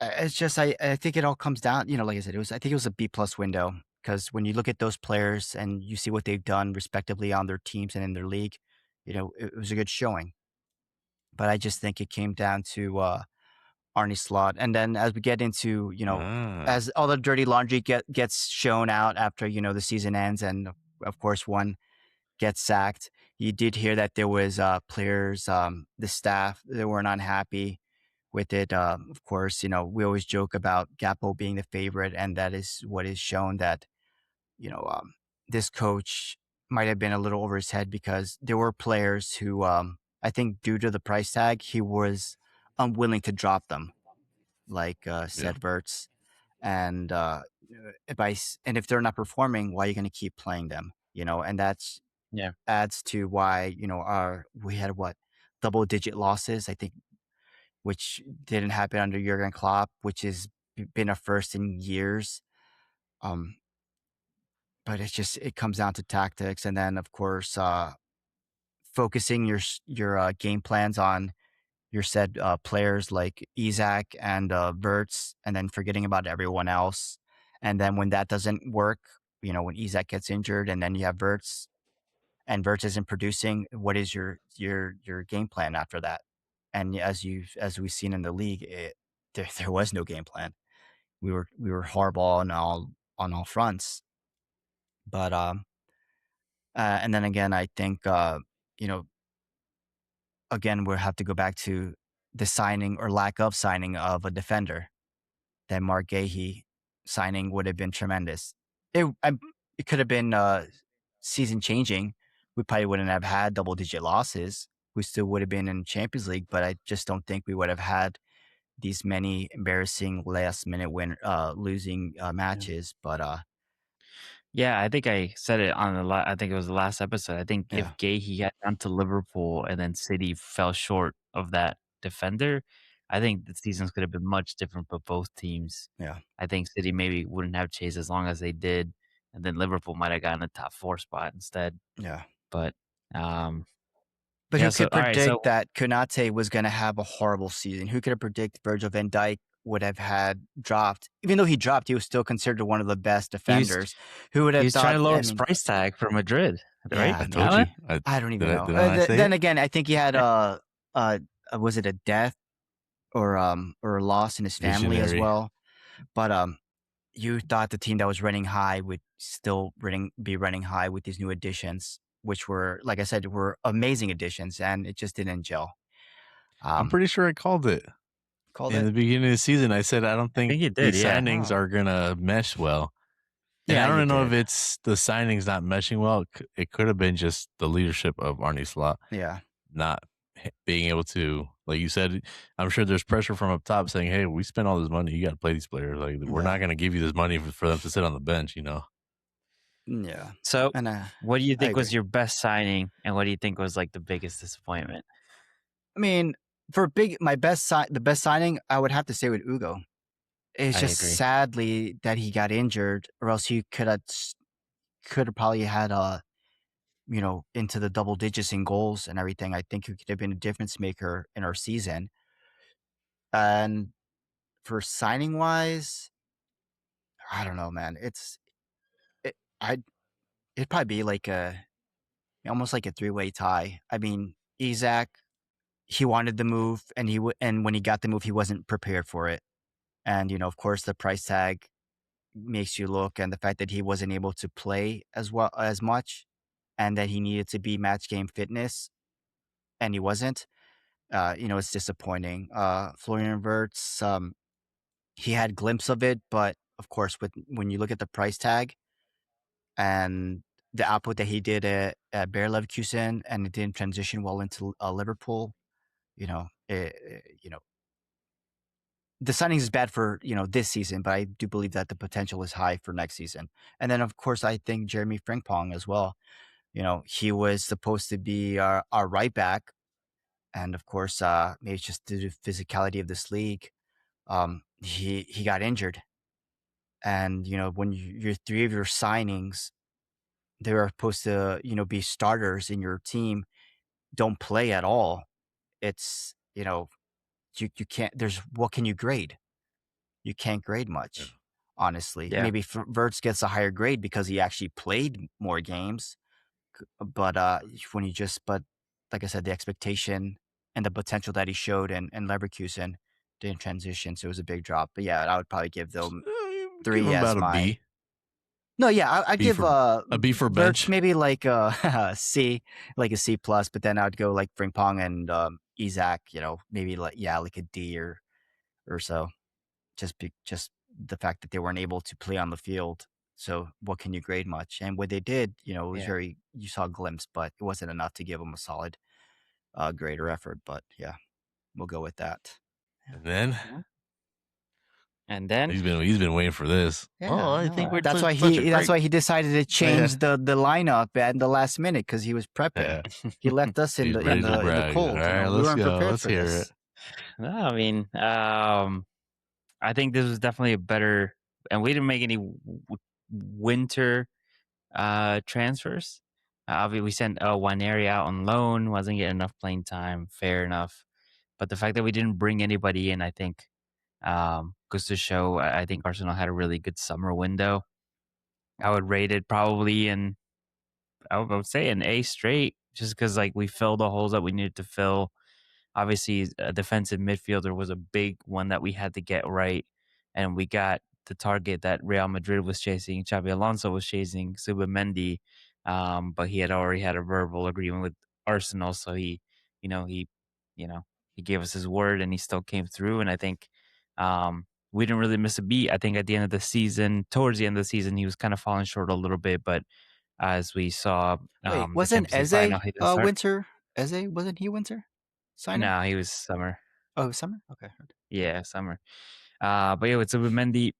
It's just I think it all comes down, like I said, I think it was a B plus window, because when you look at those players and you see what they've done respectively on their teams and in their league, it was a good showing. But I just think it came down to Arnie Slot. And then as we get into,
Ah,
as all the dirty laundry gets shown out after, the season ends, and of course one gets sacked, you did hear that there was players, the staff, that weren't unhappy with it. Of course, we always joke about Gapo being the favorite, and that is what is shown that, you know, um, this coach might have been a little over his head because there were players who, I think, due to the price tag, he was unwilling to drop them, like
yeah.
said Verts. And and if they're not performing, why are you going to keep playing them? And that's
Yeah.
adds to why our we had what double-digit losses, I think, which didn't happen under Jurgen Klopp, which has been a first in years. Um, but it comes down to tactics, and then of course focusing your game plans on your said players like Isaac and Verts, and then forgetting about everyone else. And then when that doesn't work, when Isaac gets injured, and then you have Verts, and Verts isn't producing, what is your game plan after that? And as we've seen in the league, there was no game plan. We were horrible on all fronts. But and then again, I think you know again we'll have to go back to the signing or lack of signing of a defender. That Mark Gahey signing would have been tremendous. It could have been season changing. We probably wouldn't have had double digit losses. We still would have been in Champions League, but I just don't think we would have had these many embarrassing last minute losing
Yeah.
matches. But
Yeah, I think I said it on I think it was the last episode. I think if
yeah,
Gahey got down to Liverpool and then City fell short of that defender, I think the seasons could have been much different for both teams.
yeah,
I think City maybe wouldn't have chased as long as they did, and then Liverpool might have gotten a top 4 spot instead.
yeah.
But, um,
But
yeah,
who
so
could
alright,
predict
so
that Konate was going to have a horrible season? Who could have predicted Virgil van Dijk would have had dropped? Even though he dropped, he was still considered one of the best
he was
defenders. Who would
he
have
was trying
thought?
to lower
I
his
mean,
price tag for Madrid, right?
yeah,
I told
man.
you.
Alan?
I don't even know.
Did I not say
Then
it?
again, I think he had uh, was it a death or a loss in his family as
Visionary.
well? But you thought the team that was running high would still be running high with these new additions, which were, like I said, were amazing additions, and it just didn't gel.
I'm
Um,
pretty sure I called it
called
in
it.
the beginning of the season. I said I don't
I
think
think you did,
these
yeah.
signings
Oh,
are gonna mesh well, and
yeah,
I
you
don't know if
did.
it's the signings not meshing well. It could have been just the leadership of Arnie Slot
Yeah,
not being able to, like you said. I'm sure there's pressure from up top saying, "Hey, we spent all this money. You got to play these players. Like we're
yeah,
not gonna give you this money for them to sit on the bench."
yeah.
So,
And
what do you
I
think was
agree.
your best signing, and what do you think was, like, the biggest disappointment?
I mean, the best signing, I would have to say with Ugo. It's
I
just
agree.
sadly that he got injured, or else he could have probably had into the double digits in goals and everything. I think he could have been a difference maker in our season. And for signing wise, I don't know, man. It, I it'd probably be like almost like a three-way tie. I mean, Isaac, he wanted the move, and and when he got the move, he wasn't prepared for it. And of course, the price tag makes you look, and the fact that he wasn't able to play as much, and that he needed to be match game fitness, and he wasn't. It's disappointing. Florian Wirtz, he had glimpse of it, but of course, when you look at the price tag and the output that he did at Bayer Leverkusen, and it didn't transition well into Liverpool, the signings is bad for this season, but I do believe that the potential is high for next season. And then of course I think Jeremy Frimpong as well. He was supposed to be our right back, and of course maybe it's just due to physicality of this league, he got injured. And when your three of your signings, they were supposed to be starters in your team, don't play at all. It's you can't. There's what can you grade? You can't grade
Yeah.
much, honestly.
Yeah.
Maybe Verts gets a higher grade because he actually played more games. But when you just but like I said, the expectation and the potential that he showed in Leverkusen in transition, so it was a big drop. But yeah, I would probably give them
Give
3
him
as
about a
my.
B.
No, yeah, I
B
give
for a B for
Verts
bench.
maybe like a C, like a C plus. But then I'd go like Frimpong and Isaac, maybe like like a D or so. Just the fact that they weren't able to play on the field. So what can you grade much? And what they did, it was
Yeah.
very, you saw a glimpse, but it wasn't enough to give them a solid grade or effort. But yeah, we'll go with that.
And then
And then
he's been waiting for this. I think we're
that's
such
why
a
that's
great-
why he decided to change the lineup at the last minute because he was prepping.
Yeah.
He left us in
He's
the
ready to brag.
cold.
All right,
we
let's
weren't
go.
prepared
Let's
for
hear
this.
it.
No, I mean, I think this was definitely a better, and we didn't make any winter transfers. Obviously, we sent Waneri out on loan, wasn't getting enough playing time, fair enough. But the fact that we didn't bring anybody in, I think, goes to show. I think Arsenal had a really good summer window. I would rate it probably I would say an A straight, just because like we filled the holes that we needed to fill. Obviously, a defensive midfielder was a big one that we had to get right, and we got the target that Real Madrid was chasing. Xabi Alonso was chasing Zubimendi, but he had already had a verbal agreement with Arsenal, so he gave us his word, and he still came through. And I think we didn't really miss a beat. I think at the end of the season, towards the end of the season, he was kind of falling short a little bit, but as we saw,
Wait, wasn't
the Champions League final, he didn't start.
winter? Eze, wasn't he winter? Signing?
No, he was summer.
Oh, summer? Okay.
Yeah, summer. But yeah, with Zubimendi,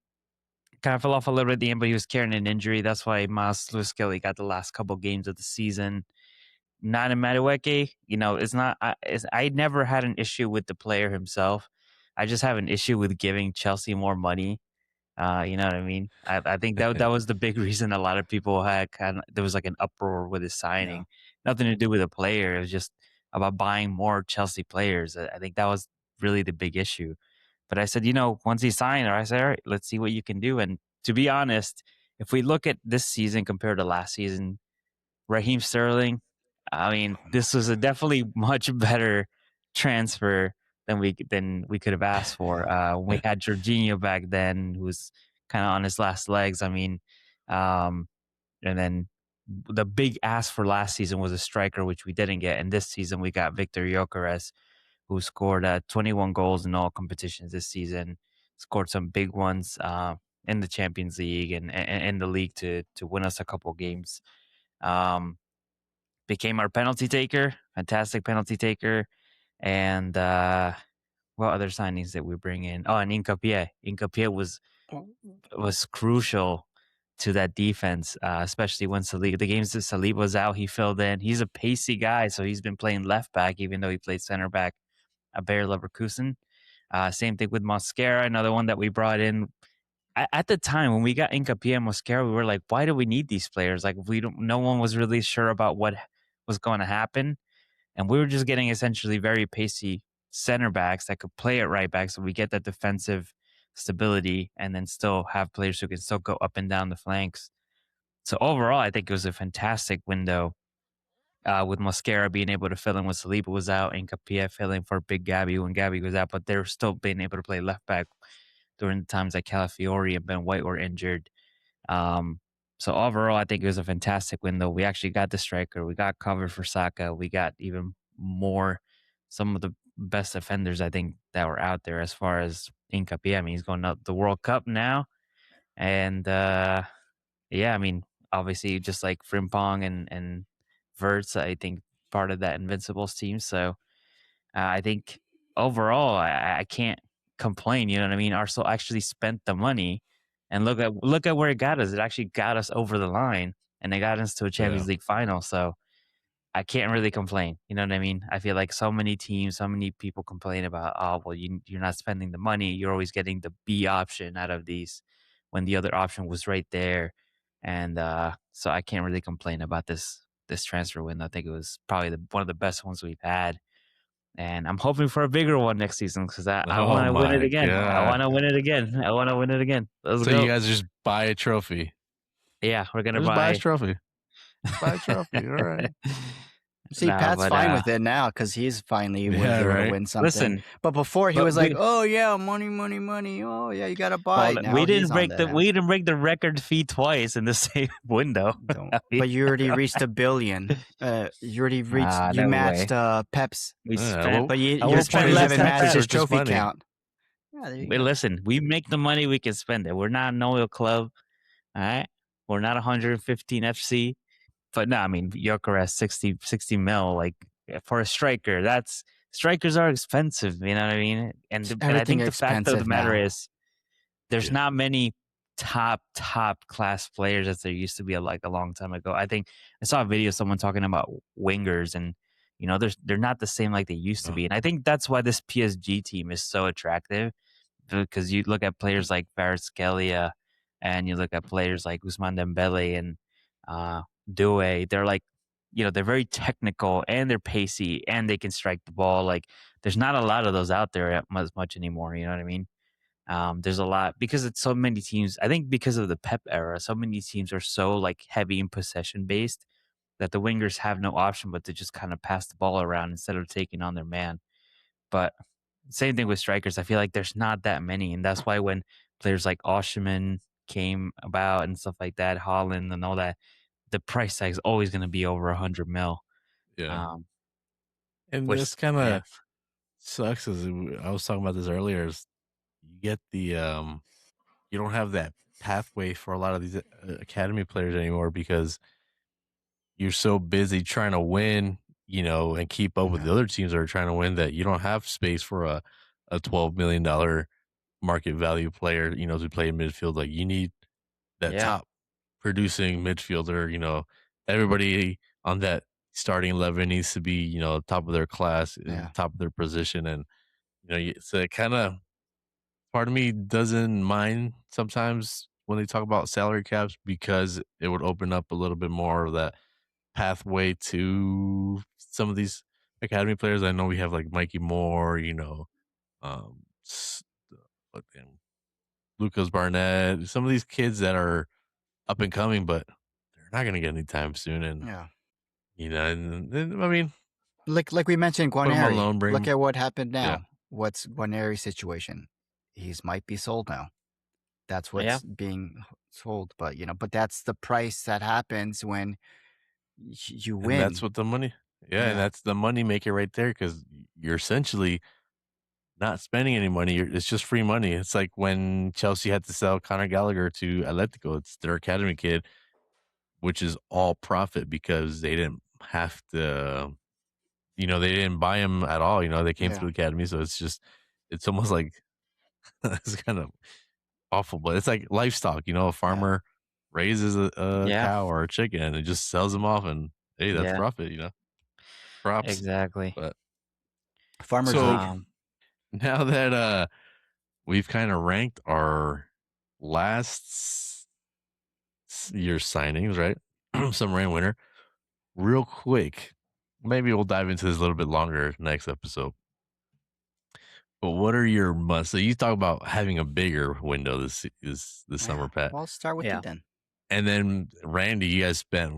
kind of fell off a little bit at the end, but he was carrying an injury. That's why Mas Lewis Kelly got the last couple games of the season. Not in Madueke, it's not. I never had an issue with the player himself. I just have an issue with giving Chelsea more money. You know what I mean? I think that was the big reason a lot of people had there was like an uproar with his signing. Nothing to do with the player. It was just about buying more Chelsea players. I think that was really the big issue. But I said, once he signed, I said, all right, let's see what you can do. And to be honest, if we look at this season compared to last season, Raheem Sterling, I mean, this was a definitely much better transfer than we could have asked for. We had Jorginho back then, who was kind of on his last legs. I mean, and then the big ask for last season was a striker, which we didn't get. And this season we got Victor Gyökeres, who scored 21 goals in all competitions this season, scored some big ones in the Champions League and in the league to win us a couple games. Became our penalty taker, fantastic penalty taker. And what other signings did we bring in? Oh, and Hincapié. Hincapié was crucial to that defense, especially when the games that Saliba was out, he filled in. He's a pacey guy, so he's been playing left back, even though he played center back at Bayer Leverkusen. Same thing with Mosquera, another one that we brought in. At the time when we got Hincapié and Mosquera, we were like, why do we need these players? Like, no one was really sure about what was going to happen. And we were just getting essentially very pacey center backs that could play at right back. So we get that defensive stability and then still have players who can still go up and down the flanks. So overall, I think it was a fantastic window with Mosquera being able to fill in when Saliba was out and Capia filling for Big Gabby when Gabby was out. But they're still being able to play left back during the times that Calafiori and Ben White were injured. So overall, I think it was a fantastic window. We actually got the striker. We got cover for Saka. We got even more, some of the best defenders, I think, that were out there as far as Hincapié. I mean, he's going up the World Cup now. And, yeah, I mean, obviously, just like Frimpong and Verts, I think, part of that Invincibles team. So I think overall, I can't complain. You know what I mean? Arsenal actually spent the money. And look at where it got us. It actually got us over the line, and it got us to a Champions League final. So I can't really complain. You know what I mean? I feel like so many teams, so many people complain about, oh, well, you're not spending the money. You're always getting the B option out of these when the other option was right there. And so I can't really complain about this transfer window. I think it was probably one of the best ones we've had. And I'm hoping for a bigger one next season because I want to win it again. I want to win it again. Let's go.
You guys just buy a trophy.
Yeah, we're gonna
buy a trophy.
Buy a trophy.
All right.
See,
Nah,
Pat's
but
fine with it now because he's finally was
Yeah,
able to
right.
win something.
listen,
But before he
But
was like,
we
"Oh yeah, money, money, money. Oh yeah, you gotta buy."
well,
Now he's on that end.
we didn't break the record fee twice in the same window.
Don't.
I mean,
But you already reached $1 billion. You already reached. You
no
matched
way.
Pep's.
We
yeah,
spent.
But
at
your
what point is
27
it
matches
tax or
his
just
trophy
money?
count. Yeah, there you
But
go.
listen, we make the money, we can spend it. We're not an oil club, all right? We're not 115 FC. But no, I mean, Gyökeres 60 mil, like for a striker. That's strikers are expensive. You know what I mean? And I
Everything
think the fact of the
expensive
matter
now.
is, there's
Yeah.
not many top class players as there used to be like a long time ago. I think I saw a video of someone talking about wingers, and they're not the same like they used to
No.
be. And I think that's why this PSG team is so attractive, because you look at players like Kvaratskhelia, and you look at players like Ousmane Dembele and Doué. They're like, they're very technical and they're pacey and they can strike the ball. Like, there's not a lot of those out there as much anymore. You know what I mean? There's a lot because it's so many teams. I think because of the Pep era, so many teams are so like heavy in possession based that the wingers have no option but to just kind of pass the ball around instead of taking on their man. But same thing with strikers. I feel like there's not that many, and that's why when players like Osimhen came about and stuff like that, Holland and all that, the price tag is always going to be over 100 mil.
Yeah.
Um,
And
which
this kind of
yeah,
sucks. As I was talking about this earlier, is you get the you don't have that pathway for a lot of these academy players anymore because you're so busy trying to win, and keep up with the
Yeah.
other teams that are trying to win that you don't have space for a $12 million market value player, to play in midfield. Like you need that
yeah,
top producing midfielder. Everybody on that starting 11 needs to be, top of their class,
Yeah.
top of their position, and so it kind of part of me doesn't mind sometimes when they talk about salary caps because it would open up a little bit more of that pathway to some of these academy players. I know we have like Mikey Moore, um, s- what them, Lucas Barnett, some of these kids that are up and coming, but they're not going to get any time soon. And
Yeah.
I mean,
Like we mentioned,
put them on loan,
Guarneri.
bring
Look
'em-
at what happened
yeah,
now. What's Guarneri's situation? He's might be sold now. That's
yeah,
what's being sold. But but that's the price that happens when you
and that's
win.
what the money. Yeah, and
Yeah.
that's the money maker right there because you're essentially not spending any money. It's just free money. It's like when Chelsea had to sell Conor Gallagher to Atletico. It's their academy kid, which is all profit because they didn't have to, they didn't buy him at all. They came
Yeah.
through the academy. So it's almost like, it's kind of awful, but it's like livestock. A farmer raises a
yeah,
cow or a chicken and it just sells them off. And hey, that's
yeah,
profit, props.
exactly.
But
Farmer's
so
League.
now that, we've kind of ranked our last year signings, right? Some rain winner. Real quick, maybe we'll dive into this a little bit longer next episode. But what are your must? So you talk about having a bigger window this summer, Pat,
Well, I'll start with
Yeah.
you then.
and then Randy, you guys spent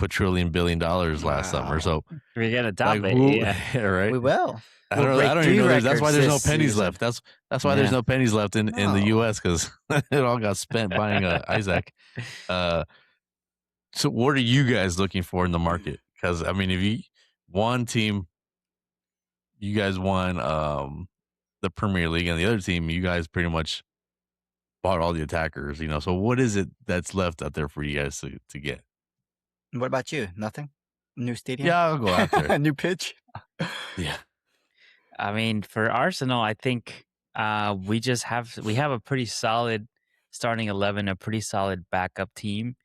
$1 billion last summer.
Wow.
So
We're gonna top
like,
it.
who,
Yeah,
right?
We will.
I
We'll
don't,
break
I don't
3
even know. That's why
records
there's no
this
pennies
season.
left. That's why there's
Yeah.
no pennies left in the
No.
U.S. because it all got spent buying Isaac. So what are you guys looking for in the market? Because I mean, if you one team, you guys won the Premier League, and the other team, you guys pretty much bought all the attackers. So what is it that's left out there for you guys to get?
What about you? Nothing? New stadium?
Yeah, I'll go out there.
New pitch?
Yeah,
I mean, for Arsenal, I think we have a pretty solid starting 11, a pretty solid backup team.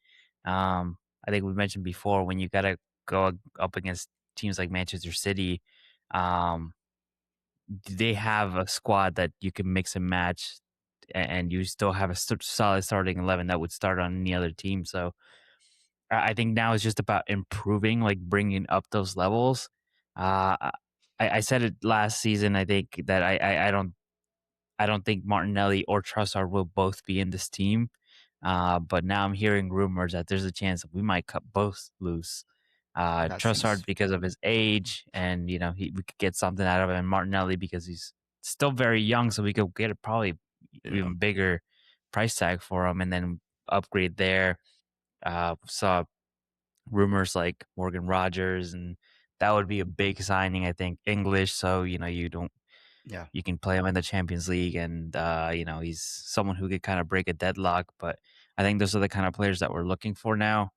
I think we mentioned before when you got to go up against teams like Manchester City, um, they have a squad that you can mix and match, and you still have a solid starting 11 that would start on any other team. So I think now it's just about improving, like bringing up those levels. I said it last season. I think that I don't think Martinelli or Trossard will both be in this team. But now I'm hearing rumors that there's a chance that we might cut both loose.
That
Trossard
seems
because of his age, and we could get something out of him. Martinelli because he's still very young, so we could get a probably even bigger price tag for him, and then upgrade there. Saw rumors like Morgan Rogers, and that would be a big signing. I think English, so you don't.
yeah.
You can play him in the Champions League, and he's someone who could kind of break a deadlock. But I think those are the kind of players that we're looking for now.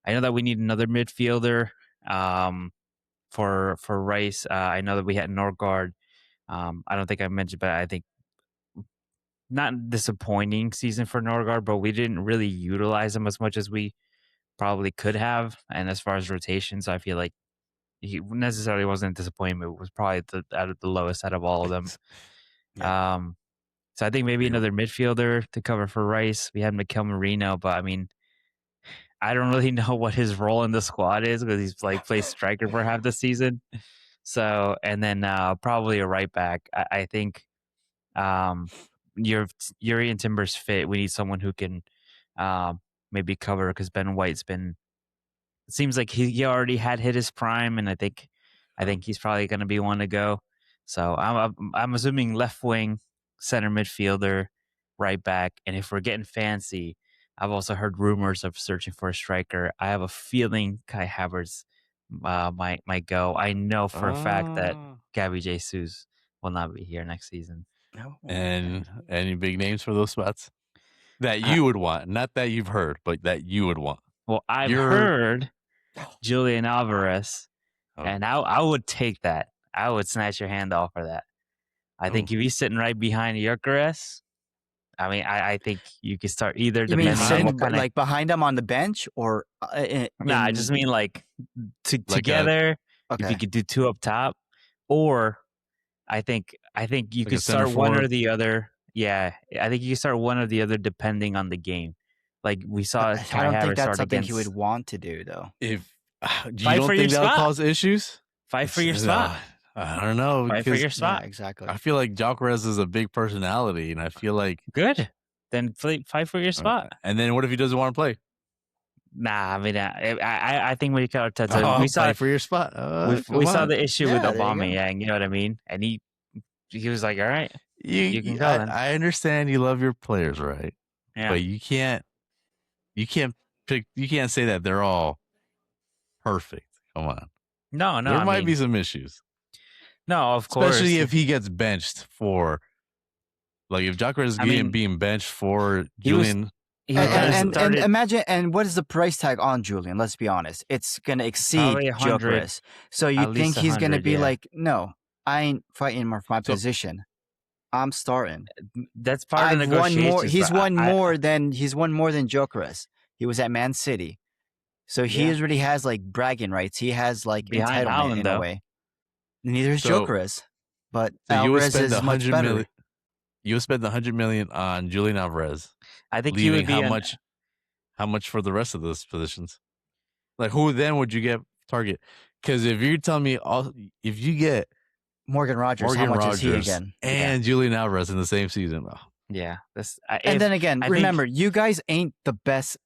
I know that we need another midfielder for Rice. I know that we had Norgard. I don't think I mentioned, but I think not disappointing season for Norgard, but we didn't really utilize him as much as we probably could have. And as far as rotations, I feel like he necessarily wasn't disappointing, but it was probably out of the lowest out of all of them.
Yeah.
So I think maybe another midfielder to cover for Rice. We had Mikel Merino, but I mean, I don't really know what his role in the squad is because he's like played striker for half the season. So, and then probably a right back. I think Yuri and Timber's fit. We need someone who can maybe cover because Ben White's been. It seems like he already had hit his prime, and I think he's probably going to be one to go. So I'm assuming left wing, center midfielder, right back, and if we're getting fancy, I've also heard rumors of searching for a striker. I have a feeling Kai Havertz might go. I know for a fact that Gabby Jesus will not be here next season.
No.
And any big names for those spots that you would want, not that you've heard, but that you would want.
Well, I've heard Julian Alvarez, and I would take that. I would snatch your hand off for that. I think if he's sitting right behind Gyökeres, I mean, I think you could start either.
You mean
depending on
like behind him on the bench, or
I just mean like together.
Okay.
If you could do two up top, or I think you
Like
could
a center
start one or
forward?
the other. Yeah, I think you could start one or the other depending on the game. Like we saw
I
Kai
don't think
Havertz
that's
start
something
against.
he would want to do, though.
If you
Fight
don't
for
think
your
that'll
spot.
cause issues,
Fight for your spot.
I don't know.
Fight for
because
your spot.
Yeah, exactly.
I feel like Gyökeres is a big personality, and I feel like
Good. Then fight for your spot.
And then what if he doesn't want to play?
Nah, I mean, I think we got Arteta. We saw
fight for your spot.
we saw the issue with
Yeah, there you go.
Aubameyang. You know what I mean? And he was like, "All right,
You
can go then."
I understand you love your players, right?
yeah,
But you can't pick. You can't say that they're all perfect. Come on,
no,
there
I
might
mean,
be some issues,
no, of course,
especially if he gets benched for. Like if Gyökeres is being benched for
he was-
Julian.
he was gonna
And
start it
imagine, and what is the price tag on Julian? Let's be honest. It's going to exceed
Probably 100,
Gyökeres. So you
at
think
least
he's going to
100,
be
yeah.
like, no, I ain't fighting for my
So-
position. I'm starting.
That's part of the
I've won
negotiations.
more. He's
but
won
I-
more than Gyökeres. He was at Man City. So he
Yeah.
already has like bragging rights. He has like
Behind
entitlement
Haaland,
in
though.
a way. Neither is
So-
Gyökeres. But
So you would
Alvarez
spend
is
the
much
100
better.
million. You would spend the 100 million on Julian Alvarez,
I think he
leaving
would be
how much for the rest of those positions? Like who then would you get target? Because if you're telling me if you get
Morgan Rogers,
Morgan
how much
Rogers
is he again?
and Julian Alvarez in the same season,
Yeah, that's
And then again,
I think-
remember, you guys ain't the best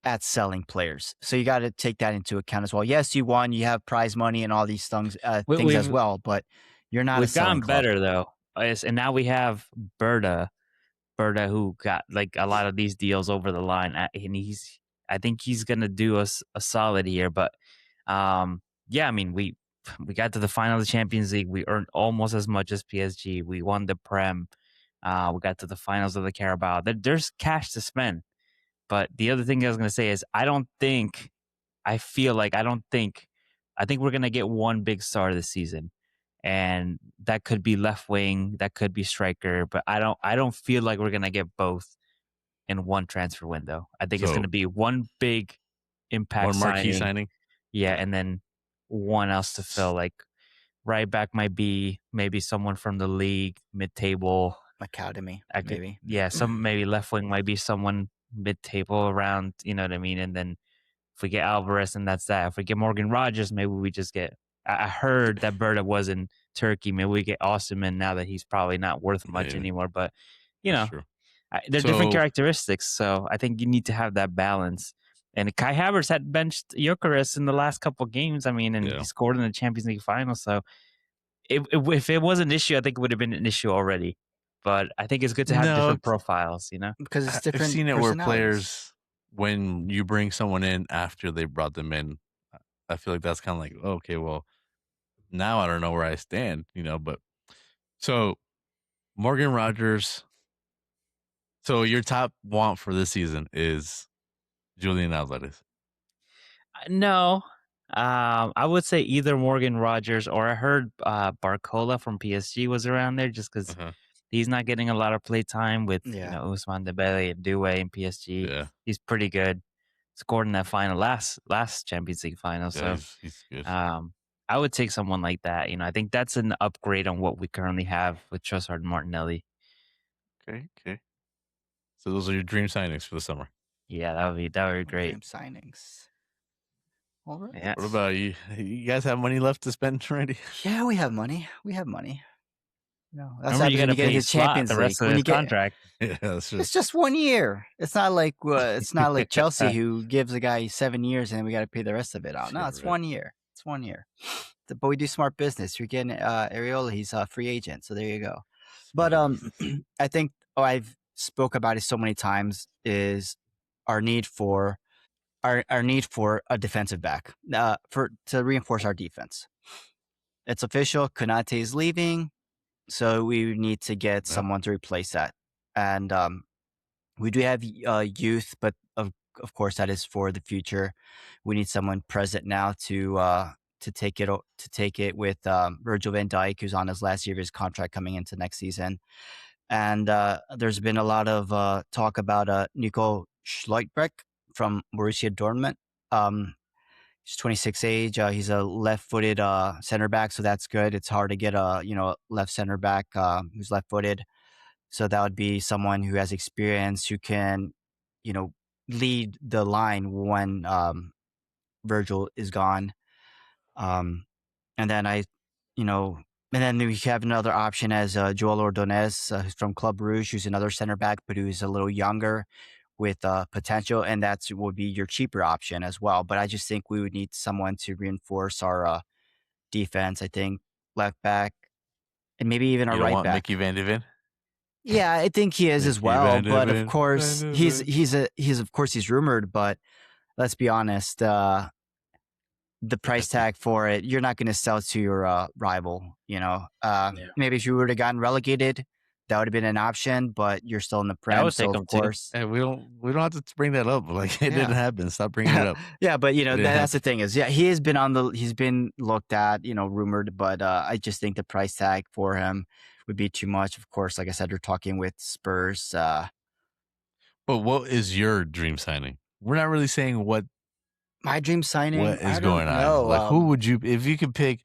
at selling players. So you got to take that into account as well. Yes, you won. You have prize money and all these things as
We've-
well, but you're not a
we've
selling
gotten
club.
better though. And now we have Berta, who got like a lot of these deals over the line, and I think he's gonna do us a solid here. But yeah, I mean, we got to the final of the Champions League. We earned almost as much as PSG. We won the Prem. We got to the finals of the Carabao. There's cash to spend. But the other thing I was gonna say is I think we're gonna get one big star this season. And that could be left wing, that could be striker, but I don't feel like we're gonna get both in one transfer window. I think it's
So-
gonna be one big impact
one marquee
signing,
signing.
yeah, and then one else to fill. Like right back might be maybe someone from the league, mid-table.
Academy,
maybe
maybe.
some maybe left wing might be someone mid-table around. You know what I mean? And then if we get Alvarez, and that's that. If we get Morgan Rogers, maybe we just get. I heard that Berta was in Turkey. Maybe we get Osimhen now that he's probably not worth much
Yeah.
anymore. But you know,
That's true.
they're different
So-
characteristics. So I think you need to have that balance. And Kai Havertz had benched Gyökeres in the last couple games. I mean, and
Yeah.
he scored in the Champions League final. So if it was an issue, I think it would have been an issue already. But I think it's good to have
No,
different profiles, you know?
because it's
I've
different
seen it where
personalities.
players, when you bring someone in after they brought them in, I feel like that's kind of like, okay, well, now I don't know where I stand, but so Morgan Rogers. So your top want for this season is Julian Alvarez.
No. I would say either Morgan Rogers or I heard Barcola from PSG was around there just because
Uh-huh.
he's not getting a lot of play time with
Yeah.
Ousmane Dembele and Doué in PSG.
Yeah,
He's pretty good. Scored in that final last Champions League final.
yeah,
So
he's good.
I would take someone like that. I think that's an upgrade on what we currently have with Trossard and Martinelli.
Okay. So those are your dream signings for the summer.
Yeah, that would be great.
Dream signings. All right.
Yeah.
What about you? You guys have money left to spend already?
Yeah, we have money. No, that's
Remember, you got to
when you get
pay
into
Slot
Champions
the rest
League.
of
When
his
you get,
contract.
Yeah, that's
it's
just
just 1 year. It's not like Chelsea who gives a guy 7 years and then we got to pay the rest of it out. No,
Yeah,
it's
right.
1 year. It's 1 year. But we do smart business. You're getting Areola. He's a free agent, so there you go. But I think I've spoke about it so many times is our need for a defensive back to reinforce our defense. It's official. Konate is leaving, so we need to get someone to replace that. And we do have youth, but of course that is for the future. We need someone present now to take it with Virgil van Dijk, who's on his last year of his contract coming into next season. And there's been a lot of talk about Nico Schlotterbeck from Borussia Dortmund. He's 26 age. He's a left-footed center back, so that's good. It's hard to get a left center back who's left-footed. So that would be someone who has experience, who can, lead the line when Virgil is gone. And then and then we have another option as Joel Ordonez, who's from Club Rouge, who's another center back, but who's a little younger with potential, and that would be your cheaper option as well. But I just think we would need someone to reinforce our defense. I think left back and maybe even
you
a
don't
right
want
back.
Mickey Van de Ven?
Yeah, I think he is as
Mickey
well.
Van de
But
Ven,
of course,
Van de
he's rumored. But let's be honest, the price tag for it, you're not going to sell to your rival. Maybe if you would have gotten relegated, that would have been an option. But you're still in the Prem,
would
so
take
of
him too.
course.
Hey, we don't have to bring that up. Like it didn't happen. Stop bringing it up.
Yeah, but
didn't
that's the thing is, he's been looked at, rumored, but I just think the price tag for him would be too much. Of course, like I said, we're talking with Spurs.
But what is your dream signing? We're not really saying what
My dream signing.
is
I don't
going on.
know.
Like who would you, if you could pick?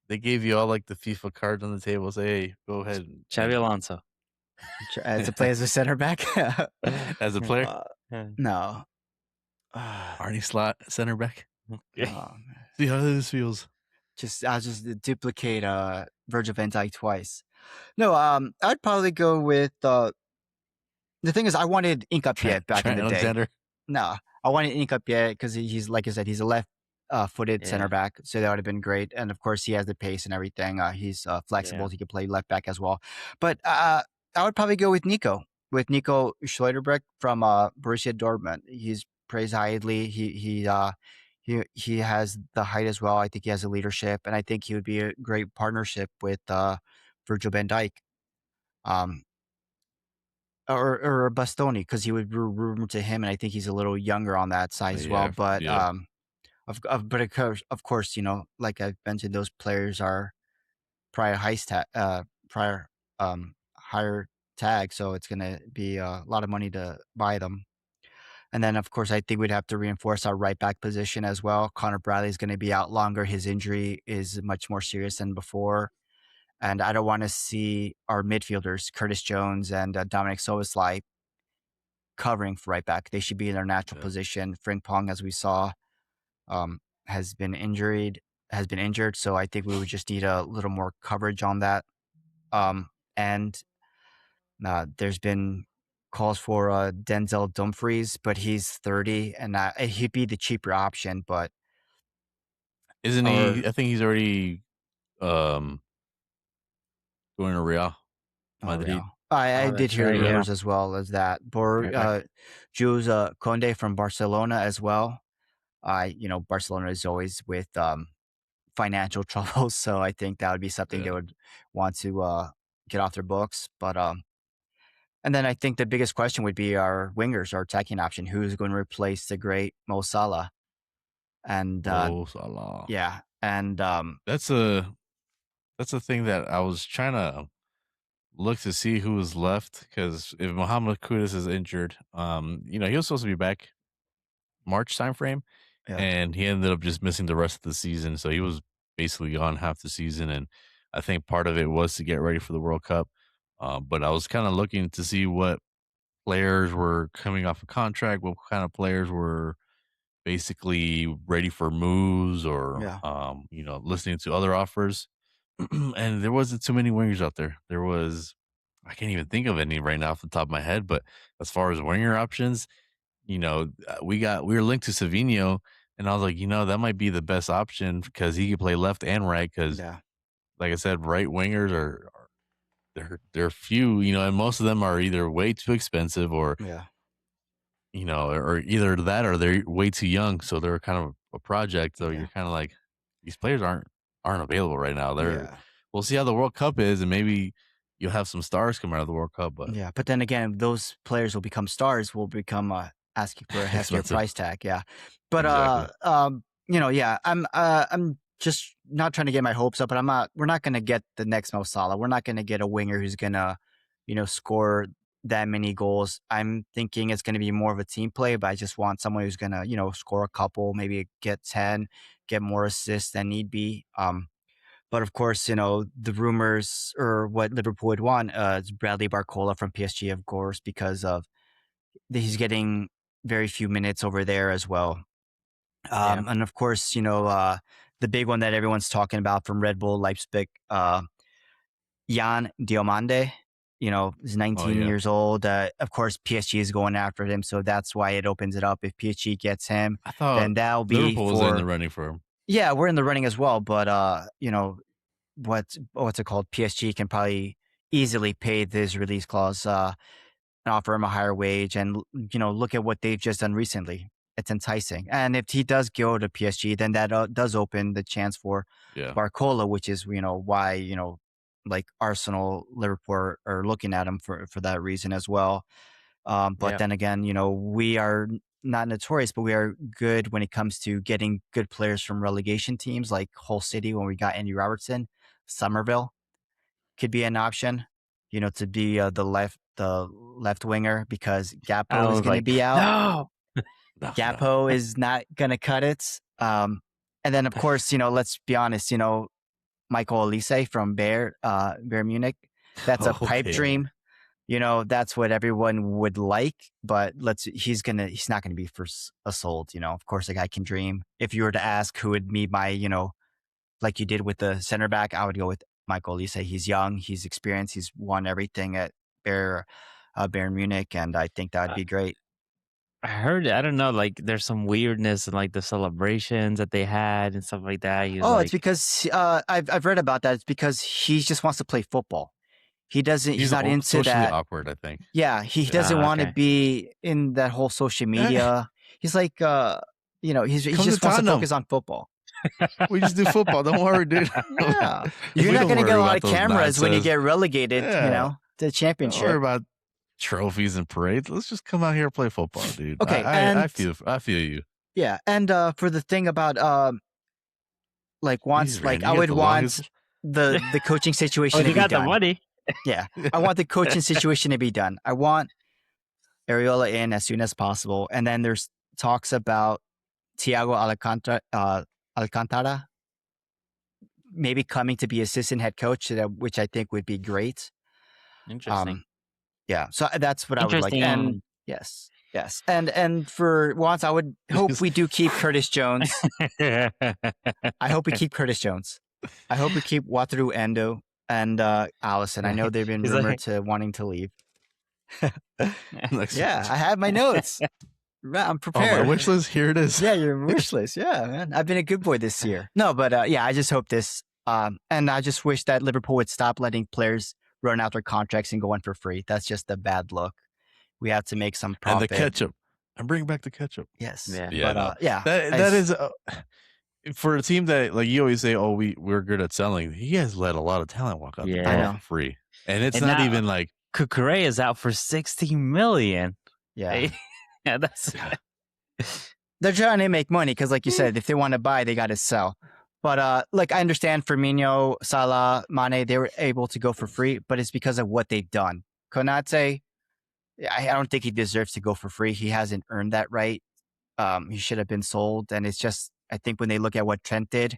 They gave you all like the FIFA cards on the table. Say, hey, go ahead.
Xabi Alonso.
To play as a center back?
As a player?
No.
Arnie Slot, center back.
Oh, man.
See how this feels.
I'll just duplicate Virgil van Dijk twice. No, I'd probably go with the thing is I wanted Incapié back in the
Alexander.
day. No, I wanted Incapié because he's, like I said, he's a left footed center back, so that would have been great. And of course, he has the pace and everything. He's flexible. He can play left back as well. But I would probably go with Nico Schlotterbeck from Borussia Dortmund. He's praised highly. He has the height as well. I think he has the leadership, and I think he would be a great partnership with Virgil van Dijk. Or Bastoni, because he would be rumored to him, and I think he's a little younger on that side as well. But of course, like I mentioned, those players are higher tag, so it's gonna be a lot of money to buy them. And then, of course, I think we'd have to reinforce our right back position as well. Connor Bradley is going to be out longer. His injury is much more serious than before. And I don't want to see our midfielders, Curtis Jones and Dominic Szoboszlai, covering for right back. They should be in their natural position. Frimpong, as we saw, has been injured. So I think we would just need a little more coverage on that. And there's been calls for Denzel Dumfries, but he's 30, and he'd be the cheaper option. But
Isn't
or
he? I think he's already um going to Real Madrid.
Real. I
Oh,
did
that's
hear
right. Yeah.
rumors as well as that. But Jules Conde from Barcelona as well. Barcelona is always with financial troubles, so I think that would be something they
Yeah.
would want to get off their books. But and then I think the biggest question would be our wingers, our attacking option. Who's going to replace the great Mo Salah? And
Mo Salah.
yeah, and
That's a thing that I was trying to look to see who was left, because if Mohamed Kudus is injured, he was supposed to be back March time frame,
yeah,
and he ended up just missing the rest of the season. So he was basically gone half the season, and I think part of it was to get ready for the World Cup. But I was kind of looking to see what players were coming off a contract, what kind of players were basically ready for moves, or
yeah,
listening to other offers. And there wasn't too many wingers out there. I can't even think of any right now off the top of my head, but as far as winger options, we were linked to Savinho, and I was like, that might be the best option because he could play left and right. Because,
yeah,
like I said, right wingers are they're few, and most of them are either way too expensive, or
yeah,
or either that or they're way too young, so they're kind of a project. So
yeah,
you're kind of like, these players aren't available right now.
yeah.
We'll see how the World Cup is, and maybe you'll have some stars come out of the World Cup, but
Yeah, but then again, those players will become stars. Will become asking for a heftier
expensive.
price tag. Yeah, but
Exactly.
yeah, I'm just not trying to get my hopes up, but I'm not. We're not going to get the next Mo Salah. We're not going to get a winger who's gonna, score that many goals. I'm thinking it's going to be more of a team play, but I just want someone who's gonna, score a couple, maybe get 10, get more assists than need be. But of course, the rumors or what Liverpool would want is Bradley Barcola from PSG, of course, because of he's getting very few minutes over there as well.
Yeah.
And of course, the big one that everyone's talking about from Red Bull Leipzig, Jan Diomande. He's 19
yeah.
years old. Of course, PSG is going after him, so that's why it opens it up. If PSG gets him,
I thought
then that'll be
Liverpool was in the
for
running for him.
yeah, we're in the running as well. But what's it called? PSG can probably easily pay this release clause and offer him a higher wage. And look at what they've just done recently. It's enticing. And if he does go to PSG, then that does open the chance for
Yeah.
Barcola, which is why like Arsenal, Liverpool are looking at him for that reason as well. But
Yeah.
then again, we are not notorious, but we are good when it comes to getting good players from relegation teams like Hull City when we got Andy Robertson. Somerville could be an option, to be the left winger because
I
Gakpo is
was
going to
like,
be out.
no.
No,
Gakpo is not going to cut it. And then of course, let's be honest, Michael Olise from Bayern Munich. That's a pipe
Okay.
dream. That's what everyone would like, but he's not gonna be sold. Of course, a guy can dream. If you were to ask who would be my, like you did with the center back, I would go with Michael Olise. He's young, he's experienced, he's won everything at Bayern Munich, and I think that would be great.
I heard, I don't know, like there's some weirdness in like the celebrations that they had and stuff like that. He was
Oh,
like,
it's because I've read about that. It's because he just wants to play football. He doesn't. He's not into
socially
that.
awkward, I think.
Yeah, he doesn't want to
okay.
be in that whole social media. He's like, he
Come
just
to
wants to
Tottenham.
focus on football.
We just do football. Don't worry, dude.
Yeah,
We
you're not
don't
going to
worry
get a lot
about
of
those
cameras when you
nonsense.
get relegated.
Yeah.
To the
Don't worry
championship.
about trophies and parades. Let's just come out here and play football, dude.
Okay,
I
and
feel you.
yeah, and for the thing about like once,
Jeez,
like
Randy,
I
you got
would
the
want
longest-
the coaching situation
Oh,
to
you
be
got the
done.
money.
Yeah, I want the coaching situation to be done. I want Areola in as soon as possible, and then there's talks about Thiago Alcantara maybe coming to be assistant head coach, which I think would be great.
Interesting.
Yeah, so that's what I would like. And
Interesting.
yes, and for once, I would hope we do keep Curtis Jones. I hope we keep Curtis Jones. I hope we keep Wataru Endo and Allison. I know they've been
He's
rumored
like-
to wanting to leave.
Next
Yeah,
week.
I have my notes. I'm
Oh, my
prepared.
wish list. Here it is.
Yeah, your wish list. Yeah, man. I've been a good boy this year. No, but yeah, I just hope this. And I just wish that Liverpool would stop letting players run out their contracts and go in for free. That's just a bad look. We have to make some
And
profit.
the ketchup. I'm bringing back the ketchup.
Yes.
Yeah.
Yeah,
But
no.
yeah.
That is for a team that, like, you always say, oh, we're good at selling. He has let a lot of talent walk out the
Yeah.
door
I know.
for free, and it's
And
not
now-
even like
Kukurea is out for 16 million.
Yeah.
Yeah, that's
They're trying to make money because, like you said, if they want to buy, they got to sell. But like I understand Firmino, Salah, Mane, they were able to go for free, but it's because of what they've done. Konate, I don't think he deserves to go for free. He hasn't earned that right. He should have been sold, and it's just I think when they look at what Trent did,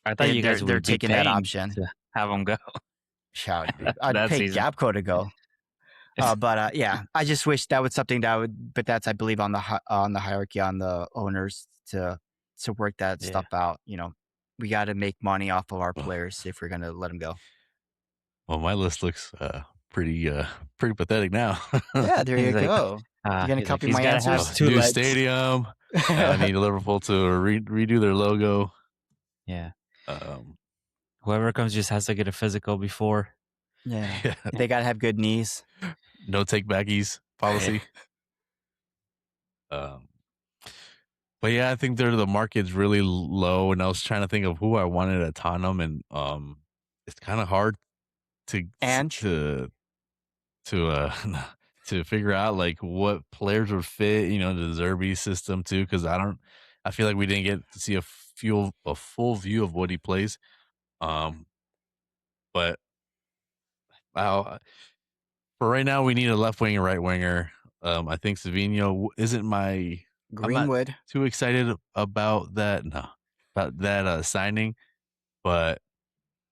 I thought you guys
they're
would be
taking that
paying
option.
to have him go.
Shout, I'd
That
pay
season.
Gapco to go. But yeah, I just wish that was something that would. But that's I believe on the hierarchy on the owners to work that
Yeah.
stuff out. You know, we got to make money off of our players if we're gonna let them go.
well, my list looks pretty pathetic now.
Yeah, there you
He's like,
go.
You're
gonna copy my
gotta
answers?
have two
New
legs.
stadium. I need Liverpool to redo their logo.
Yeah.
Um,
Whoever comes just has to get a physical before.
Yeah,
yeah,
they gotta have good knees.
no take backies policy. But yeah, I think the market's really low, and I was trying to think of who I wanted at Tottenham, and it's kind of hard to to figure out like what players would fit, you know, the Zerbi system too, because I feel like we didn't get to see a full view of what he plays. But for right now, we need a left winger, right winger. I think Savinho isn't my
Greenwood.
too excited about that. No, about that signing, but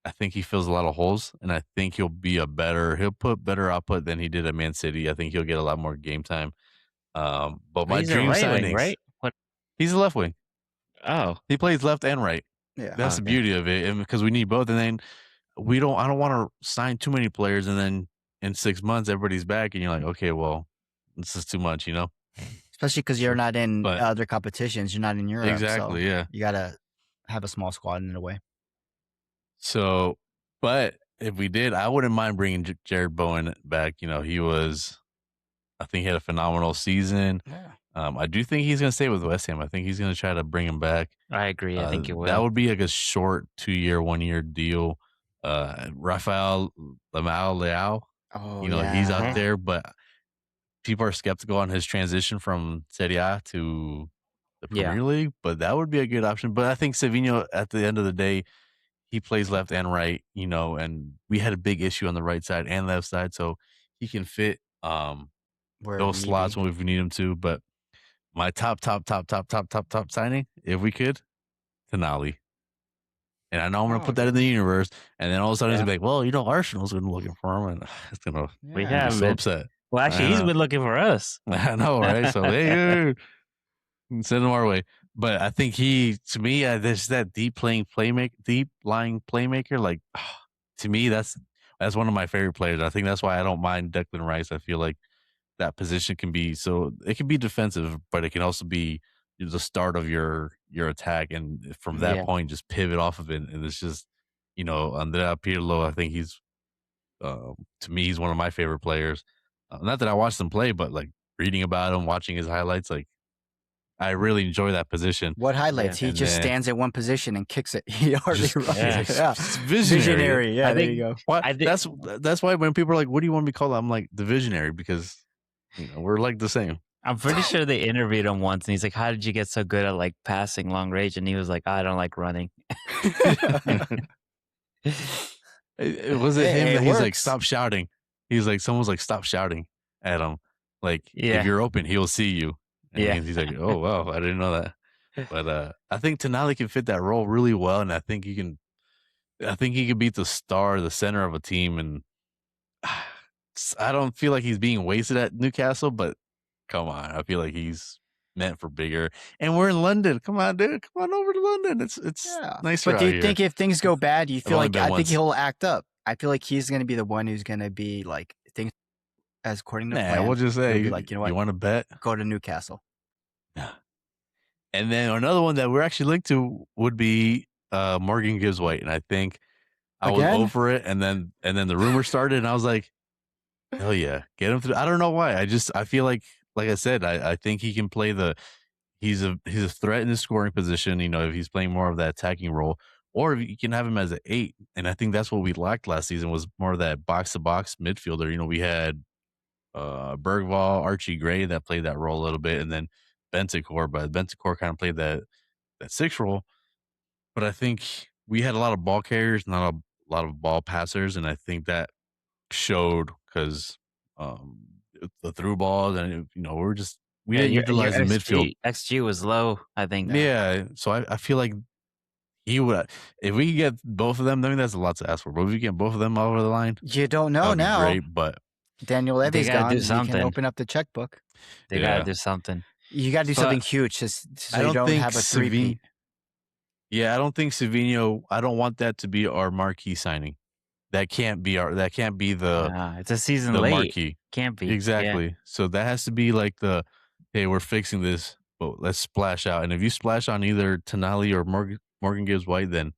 I think he fills a lot of holes, and I think he'll put better output than he did at Man City. I think he'll get a lot more game time. But my
He's a
dream
right wing,
signings,
right? What?
he's a left wing.
Oh,
He plays left and right.
Yeah,
That's the
okay.
beauty of it, and because we need both. And then I don't want to sign too many players, and then in 6 months everybody's back, and you're like, okay, well, this is too much, you know?
especially because you're not in
But-
other competitions. You're not in Europe.
Exactly,
So
yeah.
you gotta have a small squad in a way.
So, but if we did, I wouldn't mind bringing Jared Bowen back. You know, I think he had a phenomenal season.
Yeah.
I do think he's going to stay with West Ham. I think he's going to try to bring him back.
I agree. I think it will.
That would be like a short 2-year, 1-year deal. Rafael Leao,
Oh,
you know,
yeah.
he's out there, but people are skeptical on his transition from Serie A to the
Yeah.
Premier League, but that would be a good option. But I think Savinho, at the end of the day, he plays left and right, you know, and we had a big issue on the right side and left side, so he can fit
Where
those
we
slots
be.
when we need him to. But my top signing, if we could, Tonali. And I know I'm going
Oh,
to put that in the universe, and then all of a sudden
Yeah.
it's like, well, you know, Arsenal's been looking for him, and it's going to
We
Yeah.
be
have
so
been.
upset.
Well, actually, he's
know.
been looking for us.
I know, right? So hey, send him our way. But I think to me, there's that deep lying playmaker. Like, to me, that's one of my favorite players. I think that's why I don't mind Declan Rice. I feel like that position can be it can be defensive, but it can also be the start of your attack, and from that
Yeah.
point, just pivot off of it. And it's just, you know, Andrea Pirlo. I think he's to me, he's one of my favorite players. Not that I watched him play, but like reading about him, watching his highlights, like I really enjoy that position.
What highlights? He
And
just
then-
stands at one position and kicks it. He hardly
Just-
runs.
yeah.
Yeah.
It's visionary.
Visionary. Yeah,
I
there
think-
you go.
Why,
I think-
that's why when people are like, "What do you want me to call it?" I'm like, the visionary, because you know we're like the same.
I'm pretty sure they interviewed him once, and he's like, "How did you get so good at like passing long range?" And he was like, "I don't like running."
It wasn't
Hey,
him
it
that he's like,
works.
"Stop shouting." He's like, someone's like, "Stop shouting at him." Like,
Yeah.
if you're open, he'll see you. And
Yeah.
he's like, "Oh wow, I didn't know that." But I think Tonali can fit that role really well, and I think he can beat the star, the center of a team, and I don't feel like he's being wasted at Newcastle. But come on, I feel like he's meant for bigger. And we're in London. Come on, dude. Come on over to London. It's
Yeah.
nicer
But
out
do you
here.
think if things go bad, you feel
only
like
been
I think
once.
he'll act up? I feel like he's going to be the one who's going to be like things. according to
Nah,
plan.
we'll just
He'll
say,
be like, you know what,
you want to bet?
go to Newcastle.
And then another one that we're actually linked to would be Morgan Gibbs White. And I think I was
Again?
over it. And then the rumor started and I was like, hell yeah, get him through. I don't know why. I feel like I said, I think he can play he's a threat in the scoring position, you know, if he's playing more of that attacking role, or if you can have him as an 8. And I think that's what we lacked last season was more of that box to box midfielder. You know, we had Bergvall, Archie Gray that played that role a little bit, and then Bentancur, but Bentancur kind of played that 6 role. But I think we had a lot of ball carriers, not a lot of ball passers, and I think that showed because the through balls and you know we didn't utilize the midfield.
XG was low, I think.
Yeah, so I feel like he would if we could get both of them. I mean, that's a lot to ask for, but if we get both of them over the line,
You don't know
that'd be
now.
great, but
Daniel Levy's
gotta
gone.
do
You can
something.
open up the checkbook.
They
Yeah.
gotta do something.
You got to do
So
something huge just so
I
you
don't
don't
think
have a
Savin-
three-peat.
Yeah, I don't think Savino. I don't want that to be our marquee signing. That can't be the
It's a season
the
late.
marquee.
Can't be. Yeah.
Exactly. So that has to be like hey, we're fixing this, but let's splash out. And if you splash on either Tonali or Morgan Gibbs White, then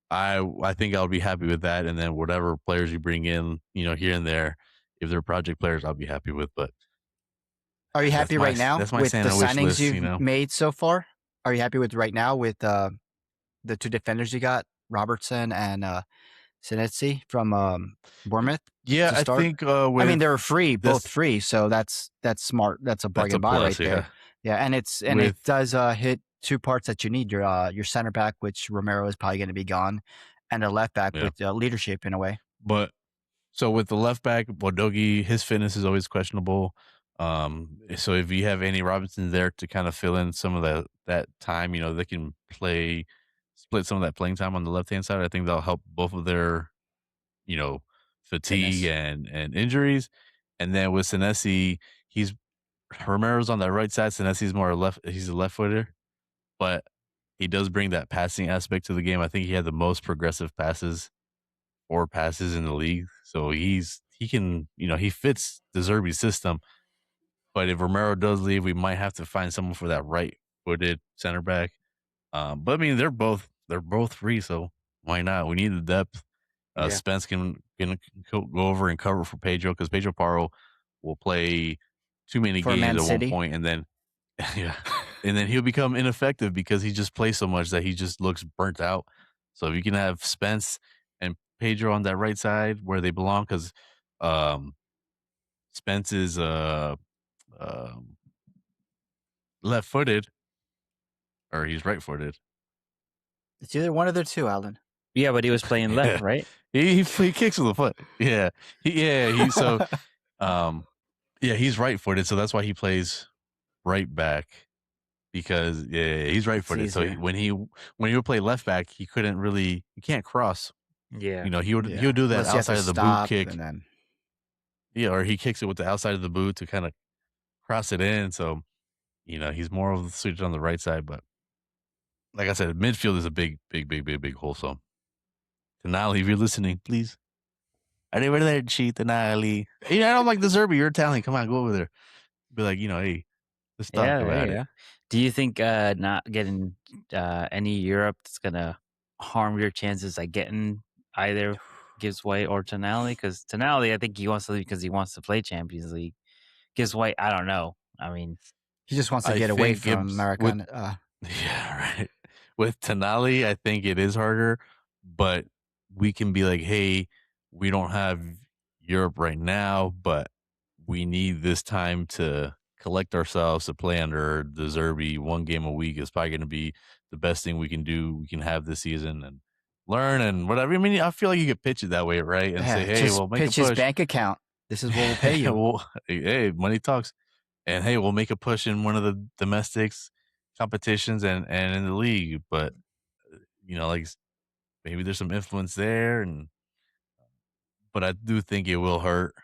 I think I'll be happy with that. And then whatever players you bring in, you know, here and there, if they're project players, I'll be happy with. But
Are you happy right now
that's my
with the
Santa wish
signings
list,
you've
you know?
made so far? Are you happy with right now with the 2 defenders you got, Robertson and Senesi from Bournemouth?
Yeah,
to
I
start?
think.
I mean,
With
they were free, both
this-
free, so that's smart. That's a
that's
bargain
a
buy
plus.
right
Yeah.
there. Yeah, and it
With-
does hit 2 parts that you need. Your center back, which Romero is probably going to be gone, and a left back
Yeah.
with leadership in a way.
But so with the left back, Bodogi, his fitness is always questionable. So if you have Andy Robinson there to kind of fill in some of that time, you know, they can split some of that playing time on the left hand side. I think that'll help both of their, you know, fatigue and injuries. And then with Senesi, Romero's on that right side. Senesi's more he's a left footer, but he does bring that passing aspect to the game. I think he had the most progressive passes in the league. So he can, you know, he fits the Zerbi system. But if Romero does leave, we might have to find someone for that right-footed center back. But I mean, they're both free, so why not? We need the depth.
Yeah.
Spence can go over and cover for Pedro because Pedro Paro will play too many
For
games
Man
at
City.
one point, and then and then he'll become ineffective because he just plays so much that he just looks burnt out. So if you can have Spence and Pedro on that right side where they belong, because Spence is left-footed, or he's right-footed.
It's either one of the two, Alan.
Yeah, but he was playing left, right?
He kicks with a foot. Yeah, he's he's right-footed, so that's why he plays right back because he's right-footed. So
easier.
when he would play left back, he can't cross.
Yeah.
You know, he would do that
Unless you have
outside
to
of the
stop,
boot kick.
and then
Yeah, or he kicks it with the outside of the boot to kind of cross it in. So, you know, he's more of the suited on the right side. But like I said, midfield is a big hole. So, Tonali, if you're listening, please. Are they over there, cheat Tonali? You know, I don't like the Zerbi. You're Italian. Come on, go over there. Be like, you know, hey, let's talk about it.
Do you think not getting any Europe is gonna harm your chances at getting either Gibbs White or Tonali? Because Tonali, I think he wants to leave because he wants to play Champions League. Gibbs White, I don't know. I mean,
he just wants to
I
get away
think
from
Gibbs
America.
Yeah, right. With Tonali, I think it is harder, but we can be like, hey, we don't have Europe right now, but we need this time to collect ourselves to play under the Zerbi. 1 game a week is probably going to be the best thing we can do. We can have this season and learn and whatever. I mean, I feel like you could pitch it that way, right? And say, hey,
just
we'll make
pitch
a push.
his bank account. This is what we'll pay you.
Hey, money talks. And hey, we'll make a push in one of the domestics competitions and in the league. But, you know, like maybe there's some influence there. But I do think it will hurt.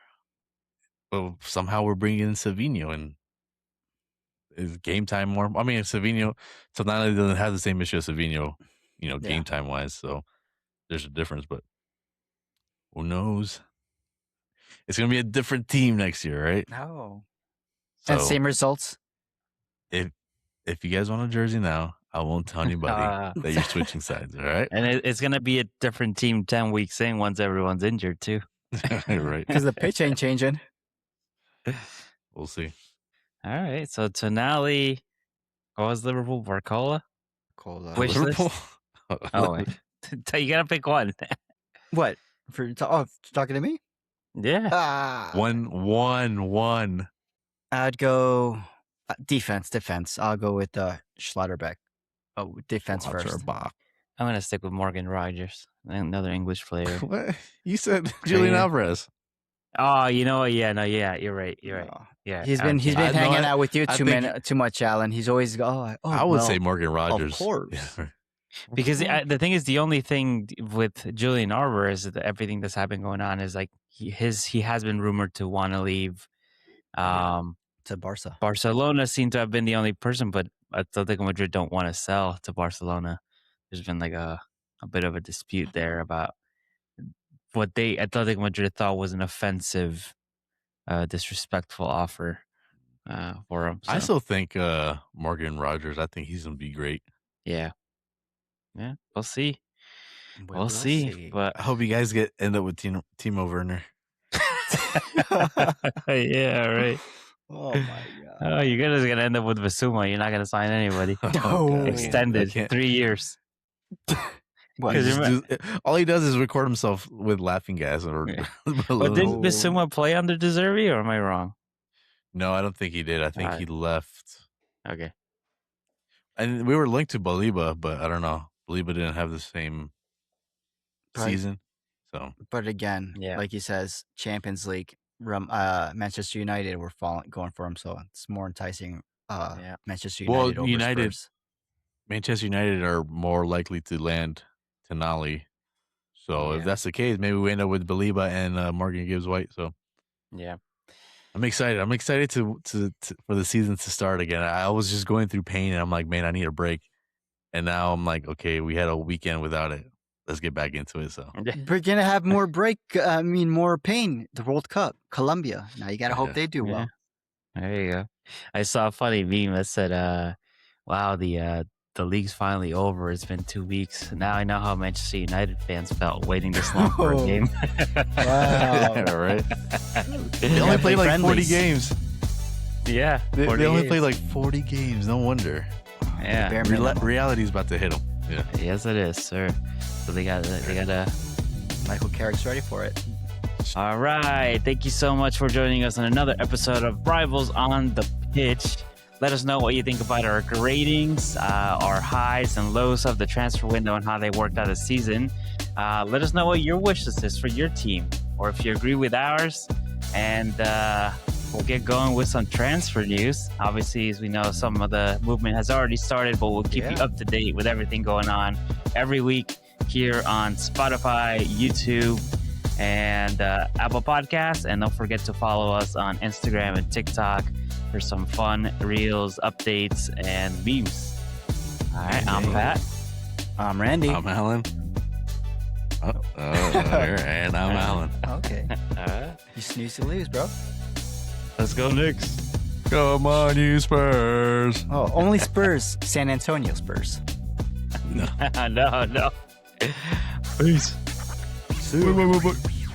But somehow we're bringing in Savino and is game time more. I mean, Savino, Tonali doesn't have the same issue as Savino, you know, game time wise. So there's a difference, but who knows? It's gonna be a different team next year, right?
No.
So
And same results.
if you guys want a jersey now, I won't tell anybody that you're switching sides. All right.
And it's gonna be a different team 10 weeks in once everyone's injured too.
Right.
Because the pitch ain't changing.
We'll see.
All right. So Tonali, what was Liverpool? Barcola?
Cola.
Wish list?
Liverpool?
Oh, wait. You gotta pick one.
What? Talking to me?
Yeah.
Ah.
1-1-1.
I'd go defense. I'll go with Schlotterbeck. Oh, defense first.
Schlotterbeck.
I'm gonna stick with Morgan Rogers, another English player.
What? You said Julian
Yeah.
Alvarez.
Oh, you know what? Yeah, no, yeah, you're right. You're right.
No.
Yeah,
He's been
I-
hanging out with you
I
too
think-
too much, Alan. He's always
I would say Morgan Rogers.
course.
Yeah.
because the thing is, the only thing with Julian Alvarez is that everything that's happened going on is like he has been rumored to want to leave.
to Barca.
Barcelona seemed to have been the only person, but Atletico Madrid don't want to sell to Barcelona. There's been like a bit of a dispute there about what Atletico Madrid thought was an offensive, disrespectful offer for him.
I
So,
still think Morgan Rogers. I think he's gonna be great.
yeah, we'll see. We'll see. But
I hope you guys end up with Timo Werner.
yeah, right.
Oh my god.
Oh, you're just gonna end up with Basuma. You're not gonna sign anybody.
No.
God.
Extended
I can't-
3 years.
What?
He
Because
just all he does is record himself with laughing gas. Or
Yeah. But didn't Basuma play under De Zerbi, or am I wrong?
No, I don't think he did. I think
Alright.
he left.
Okay.
And we were linked to Baliba, but I don't know. Baliba didn't have the same
Right.
season. So
But again,
Yeah.
like he says, Champions League. Manchester United were going for him, so it's more enticing.
Yeah.
Manchester
Well,
United over
United-
Spurs.
Manchester United are more likely to land Tonali. So
Yeah.
if that's the case, maybe we end up with Baliba and Morgan Gibbs White. So
Yeah.
I'm excited. I'm excited to for the season to start again. I was just going through pain, and I'm like, man, I need a break. And now I'm like, okay, we had a weekend without it. Let's get back into it. So
We're gonna have more more pain. The World Cup, Colombia. Now you gotta hope
Yeah.
they do well.
There you go. I saw a funny meme that said, wow, the league's finally over. It's been 2 weeks. Now I know how Manchester United fans felt waiting this long for a
Oh.
game.
yeah, right. They only
gotta
played
play
like 40
friendlies.
games.
Yeah.
They
40
only
games.
played like 40 games. No wonder.
Yeah.
Bare minimum.
Reality's about to hit them. Yeah.
Yes, it is, sir. So they got
Michael Carrick's ready for it.
All right. Thank you so much for joining us on another episode of Rivals on the Pitch. Let us know what you think about our gradings, our highs and lows of the transfer window and how they worked out this season. Let us know what your wish list is for your team, or if you agree with ours. And we'll get going with some transfer news. Obviously, as we know, some of the movement has already started, but we'll keep you
Yeah.
up to date with everything going on every week here on Spotify, YouTube, and Apple Podcasts. And don't forget to follow us on Instagram and TikTok for some fun reels, updates, and memes. All right, I'm Pat.
I'm Randy.
I'm Alan. And I'm Alan.
Okay.
All right,
You snooze, you lose, bro.
let's go Knicks.
Come on, you Spurs.
Oh, only Spurs. San Antonio Spurs.
no. Peace.
Wait.